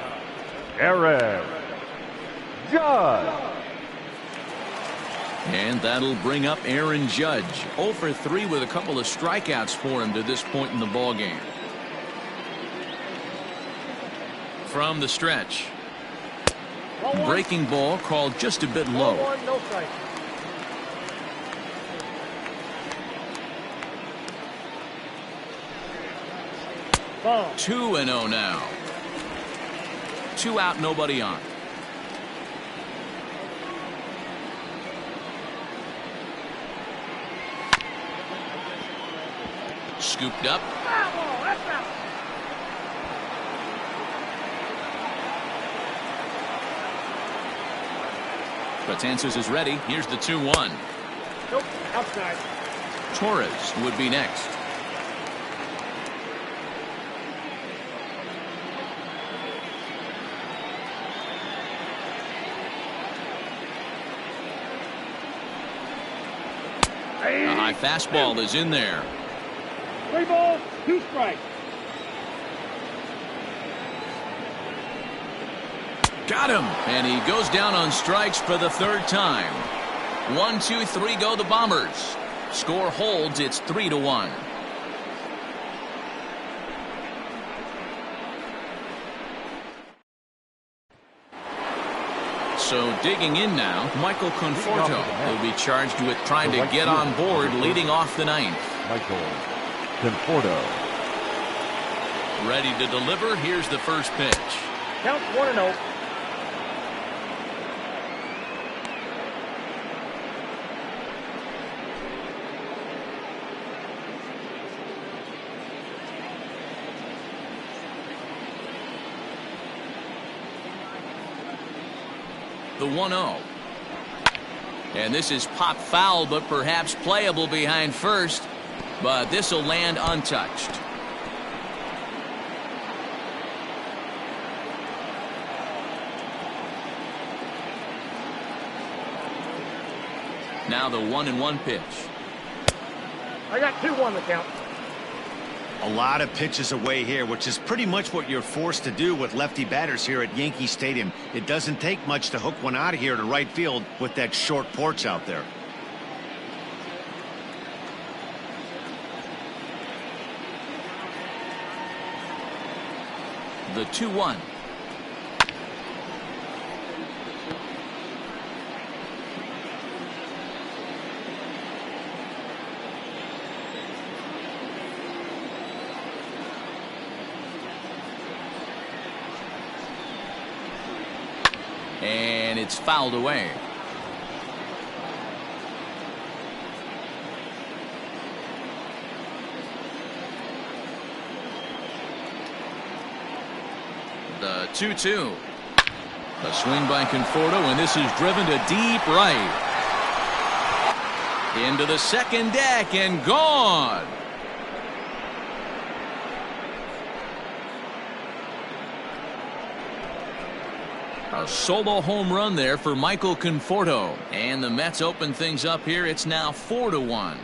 Aaron Judge. And that'll bring up Aaron Judge. 0 for 3 with a couple of strikeouts for him to this point in the ballgame. From the stretch. Breaking ball called just a bit low. Ball. 2-0 now. 2 out, nobody on. Scooped up. Betances is ready. Here's the 2-1. Nope, outside. Torres would be next. A high fastball is in there. 3 balls, 2 strikes. Got him. And he goes down on strikes for the 3rd time. 1, 2, 3 go the Bombers. Score holds. It's 3-1. So digging in now, Michael Conforto will be charged with trying to get on board leading off the 9th. Michael Conforto. Ready to deliver. Here's the first pitch. Count 1-0. The 1-0. And this is pop foul, but perhaps playable behind first. But this will land untouched. Now the 1-1 pitch. I got 2-1 the count. A lot of pitches away here, which is pretty much what you're forced to do with lefty batters here at Yankee Stadium. It doesn't take much to hook one out of here to right field with that short porch out there. The 2-1. And it's fouled away. The 2-2. A swing by Conforto, and this is driven to deep right. Into the second deck and gone. A solo home run there for Michael Conforto. And the Mets open things up here. It's now 4-1.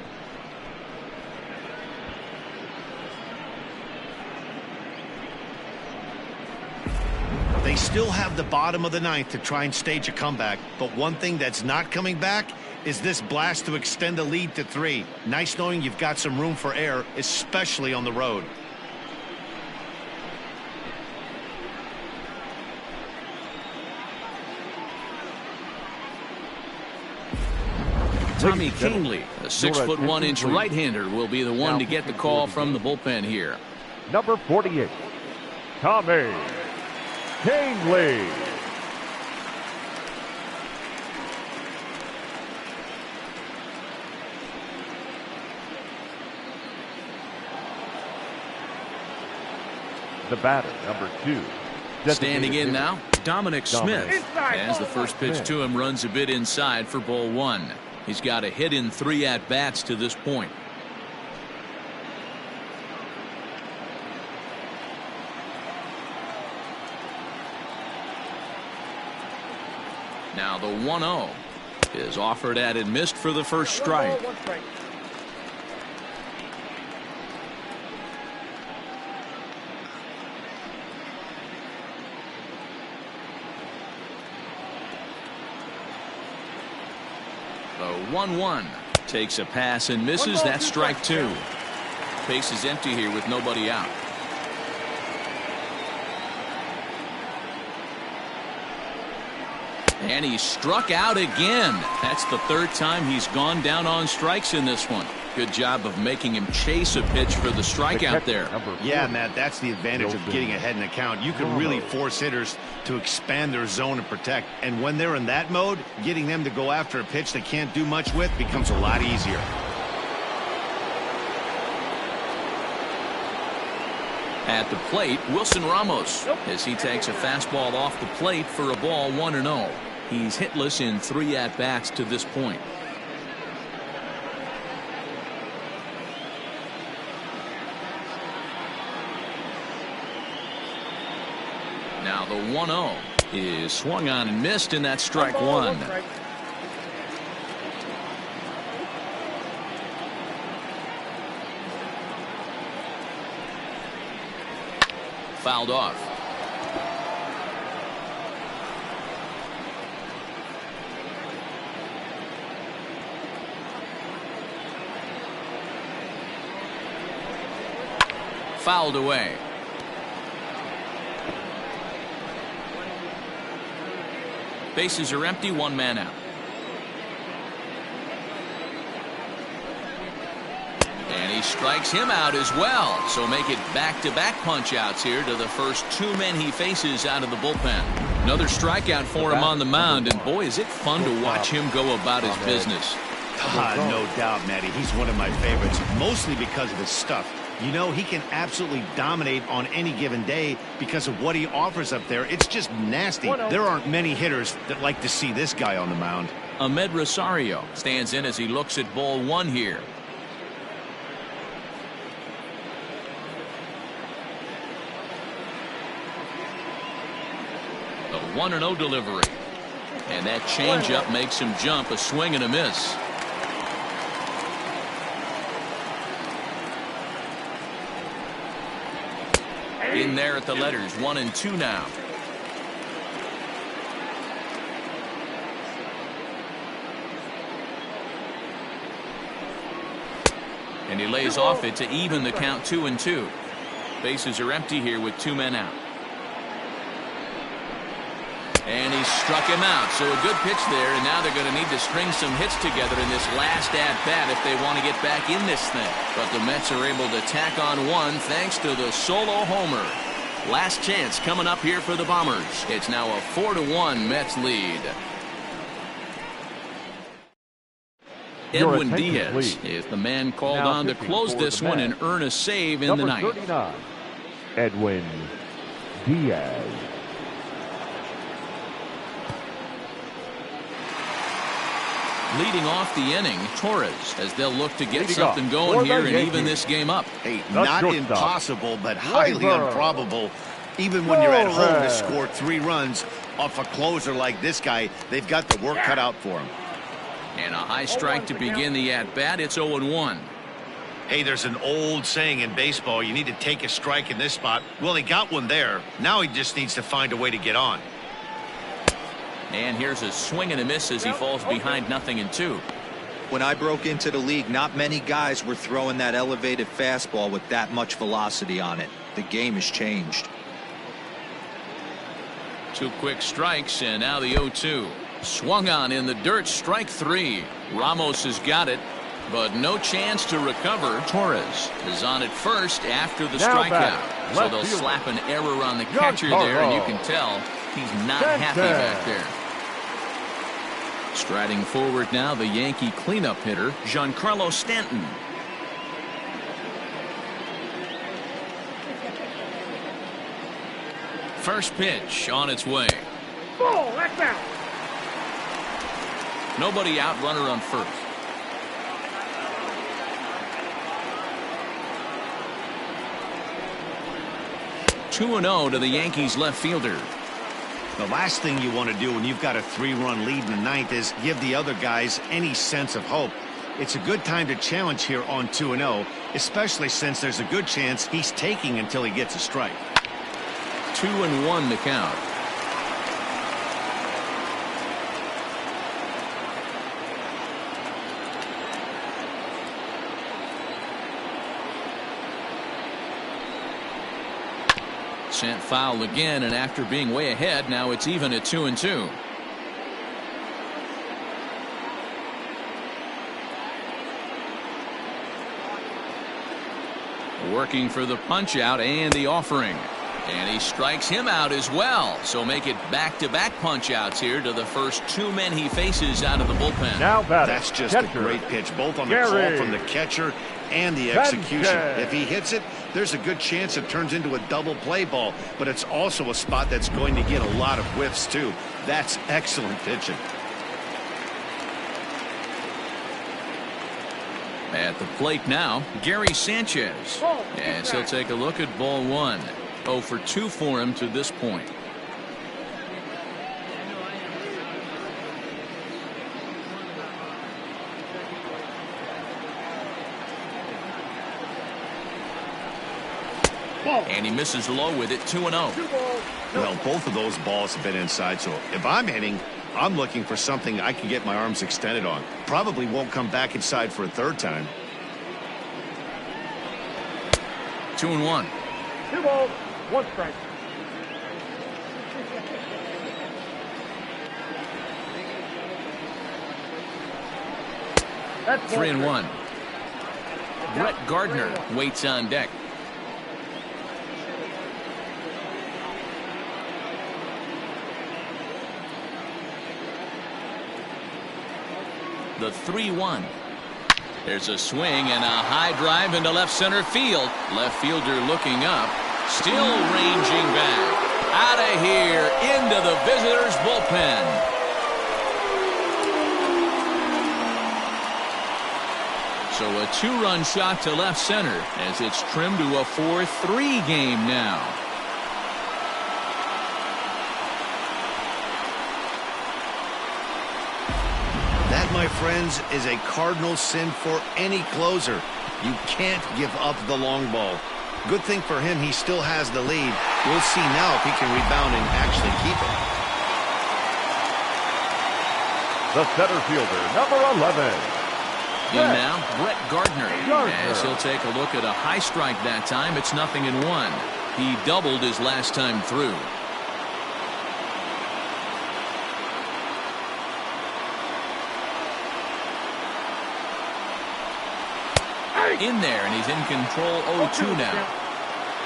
They still have the bottom of the 9th to try and stage a comeback, but one thing that's not coming back is this blast to extend the lead to 3. Nice knowing you've got some room for error, especially on the road. Tommy Kahnle, a 6'1" right-hander, will be the one to get the call from the bullpen here. Number 48, Tommy Kahnle. The batter, number 2. Standing in now, Dominic Smith. As the first pitch to him runs a bit inside for ball 1. He's got a hit in 3 at-bats to this point. Now the 1-0 is offered at and missed for the first strike. The 1-1 takes a pass and misses. That's strike 2. Base is empty here with nobody out. And he struck out again. That's the 3rd time he's gone down on strikes in this one. Good job of making him chase a pitch for the strikeout there. Yeah, Matt, that's the advantage of getting ahead in the count. You can really force hitters to expand their zone and protect. And when they're in that mode, getting them to go after a pitch they can't do much with becomes a lot easier. At the plate, Wilson Ramos, as he takes a fastball off the plate for a ball 1-0. He's hitless in 3 at-bats to this point. Now the 1-0 is swung on and missed, and that's strike one. Fouled off. Fouled away. Bases are empty, 1 man out. And he strikes him out as well. So make it back-to-back punch-outs here to the first 2 men he faces out of the bullpen. Another strikeout for him on the mound, and boy, is it fun to watch him go about his business. No doubt, Matty. He's one of my favorites, mostly because of his stuff. You know, he can absolutely dominate on any given day because of what he offers up there. It's just nasty. There aren't many hitters that like to see this guy on the mound. Ahmed Rosario stands in as he looks at ball 1 here. The 1-0 delivery. And that changeup makes him jump, a swing and a miss. In there at the letters, 1 and 2 now. And he lays off it to even the count 2 and 2. Bases are empty here with 2 men out. And he struck him out. So a good pitch there, and now they're going to need to string some hits together in this last at-bat if they want to get back in this thing. But the Mets are able to tack on 1 thanks to the solo homer. Last chance coming up here for the Bombers. It's now a 4-1 Mets lead. Edwin Diaz is the man called on to close this one and earn a save in the ninth. 39, Edwin Diaz. Leading off the inning, Torres, as they'll look to get something going here and even this game up. Hey, not impossible, but highly improbable. Even when you're at home to score 3 runs off a closer like this guy, they've got the work cut out for him. And a high strike to begin the at-bat. It's 0-1. Hey, there's an old saying in baseball, you need to take a strike in this spot. Well, he got one there. Now he just needs to find a way to get on. And here's a swing and a miss as he falls behind 0-2. When I broke into the league, not many guys were throwing that elevated fastball with that much velocity on it. The game has changed. 2 quick strikes, and now the 0-2. Swung on in the dirt, strike 3. Ramos has got it, but no chance to recover. Torres is on it first after the strikeout. So they'll slap an error on the catcher there, and you can tell he's not happy back there. Striding forward now, the Yankee cleanup hitter, Giancarlo Stanton. First pitch on its way. Ball, that's out. Nobody out, runner on first. Two 2-0 to the Yankees left fielder. The last thing you want to do when you've got a 3-run lead in the ninth is give the other guys any sense of hope. It's a good time to challenge here on 2-0, especially since there's a good chance he's taking until he gets a strike. 2-1 to count. Sent foul again, and after being way ahead, now it's even at 2-2. Working for the punch out and the offering. And he strikes him out as well. So make it back-to-back punch outs here to the first two men he faces out of the bullpen. Now batting. That's just catcher. a great pitch, both on the Gary. call from the catcher and the execution. If he hits it, there's a good chance it turns into a double play ball, but it's also a spot that's going to get a lot of whiffs too. That's excellent pitching. At the plate now, Gary Sanchez. As he'll take a look at ball one. 0 for 2 for him to this point. And he misses low with it, 2-0. Well, both of those balls have been inside, so if I'm hitting, I'm looking for something I can get my arms extended on. Probably won't come back inside for a third time. 2-1. 2 balls, 1 strike. That's 3-1. Brett Gardner waits on deck. The 3-1. There's a swing and a high drive into left center field. Left fielder looking up. Still ranging back. Out of here into the visitors' bullpen. So a 2-run shot to left center as it's trimmed to a 4-3 game now. That, my friends, is a cardinal sin for any closer. You can't give up the long ball. Good thing for him, he still has the lead. We'll see now if he can rebound and actually keep it. The center fielder, number 11. In now, Brett Gardner. As he'll take a look at a high strike that time. It's 0-1. He doubled his last time through. In there, and he's in control 0-2 now.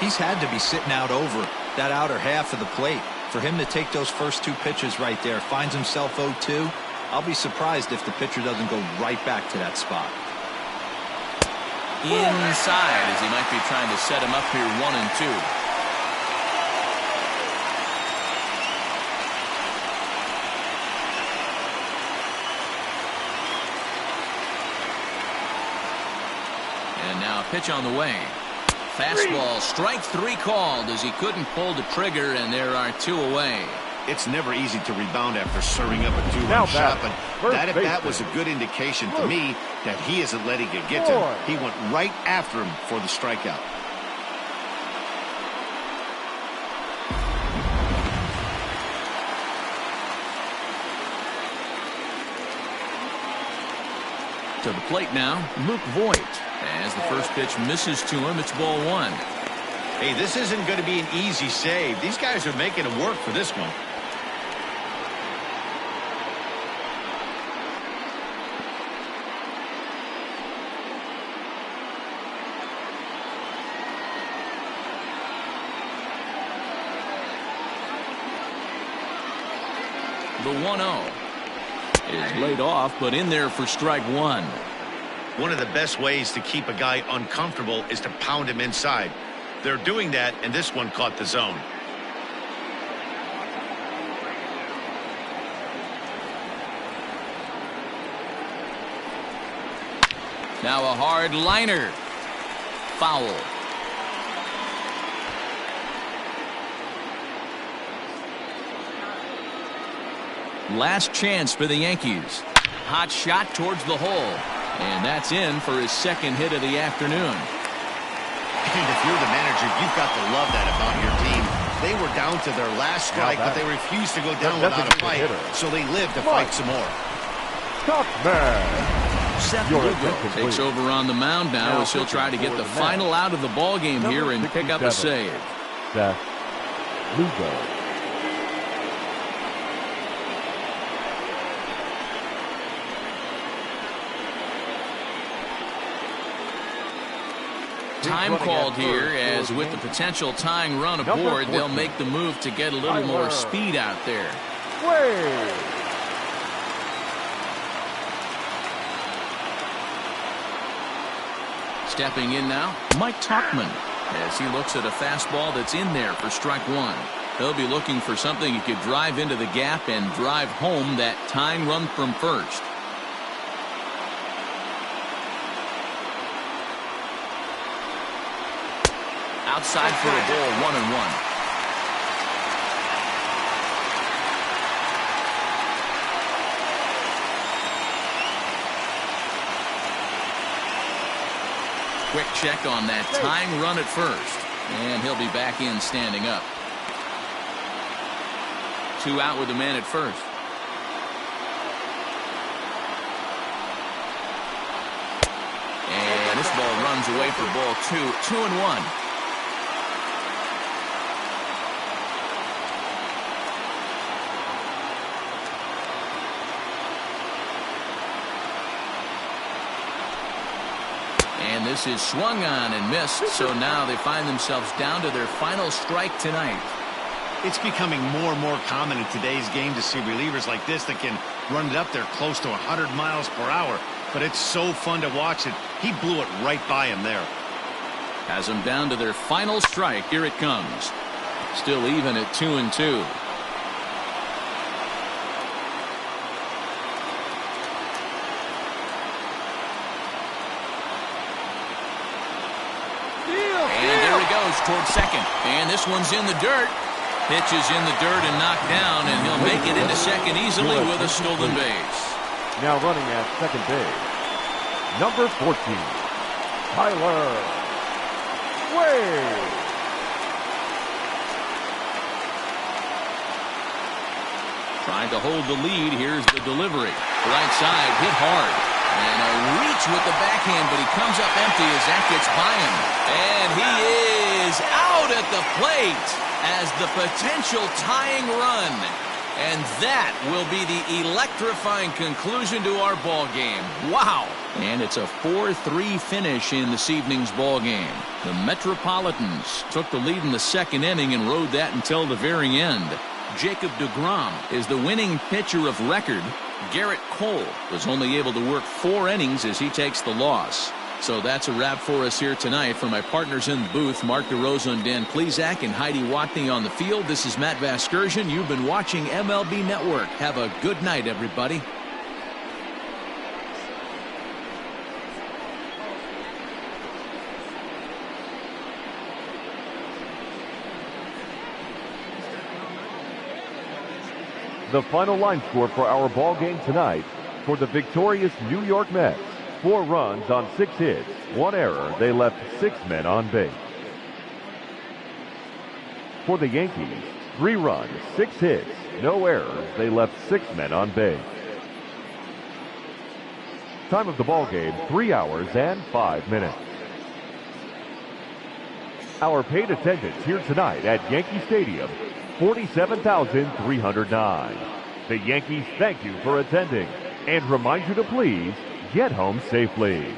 He's had to be sitting out over that outer half of the plate. For him to take those first two pitches right there, finds himself 0-2. I'll be surprised if the pitcher doesn't go right back to that spot. Inside, as he might be trying to set him up here 1-2. And now a pitch on the way. Fastball, strike 3 called as he couldn't pull the trigger, and there are 2 away. It's never easy to rebound after serving up a Now two-run shot, but first that at bat baseman. was a good indication to me that he isn't letting it get to him. He went right after him for the strikeout. To the plate now, Luke Voigt. As the first pitch misses to him, it's ball 1. Hey, this isn't going to be an easy save. These guys are making it work for this one. The 1-0 is laid off, but in there for strike 1. One of the best ways to keep a guy uncomfortable is to pound him inside. They're doing that, and this one caught the zone. Now a hard liner. Foul. Last chance for the Yankees. Hot shot towards the hole. And that's in for his second hit of the afternoon. And if you're the manager, you've got to love that about your team. They were down to their last strike, but they refused to go down without a fight, so they lived to fight some more. Tough man. Seth Lugo takes over on the mound now as he'll try to get the final out of the ball game here and pick up a save. Seth Lugo. time called here, as with the potential tying run aboard, they'll make the move to get a little more speed out there. Stepping in now, Mike Tauchman, as he looks at a fastball that's in there for strike one. He'll be looking for something he could drive into the gap and drive home that tying run from first. Outside for a ball, 1-1. Quick check on that tying run at first, and he'll be back in standing up. 2 out with the man at first. And this ball runs away for ball 2, 2-1. And this is swung on and missed, so now they find themselves down to their final strike tonight. It's becoming more and more common in today's game to see relievers like this that can run it up there close to 100 miles per hour. But it's so fun to watch it. He blew it right by him there. Has them down to their final strike. Here it comes. Still even at 2-2. Towards second, and this one's in the dirt. Pitch is in the dirt and knocked down, and he'll make it into second easily with a stolen base. Now running at second base, number 14, Tyler Wade. Trying to hold the lead. Here's the delivery. Right side, hit hard. And a reach with the backhand, but he comes up empty as that gets by him. And he is out at the plate as the potential tying run. And that will be the electrifying conclusion to our ball game. Wow. And it's a 4-3 finish in this evening's ball game. The Metropolitans took the lead in the second inning and rode that until the very end. Jacob deGrom is the winning pitcher of record. Garrett Cole was only able to work 4 innings as he takes the loss. So that's a wrap for us here tonight. For my partners in the booth, Mark DeRosa and Dan Plesac and Heidi Watney on the field, this is Matt Vasgersian. You've been watching MLB Network. Have a good night, everybody. The final line score for our ball game tonight: for the victorious New York Mets, 4 runs on 6 hits, 1 error. They left 6 men on base. For the Yankees, 3 runs, 6 hits, no errors. They left 6 men on base. Time of the ball game, 3 hours and 5 minutes. Our paid attendance here tonight at Yankee Stadium, 47,309. The Yankees thank you for attending and remind you to please get home safely.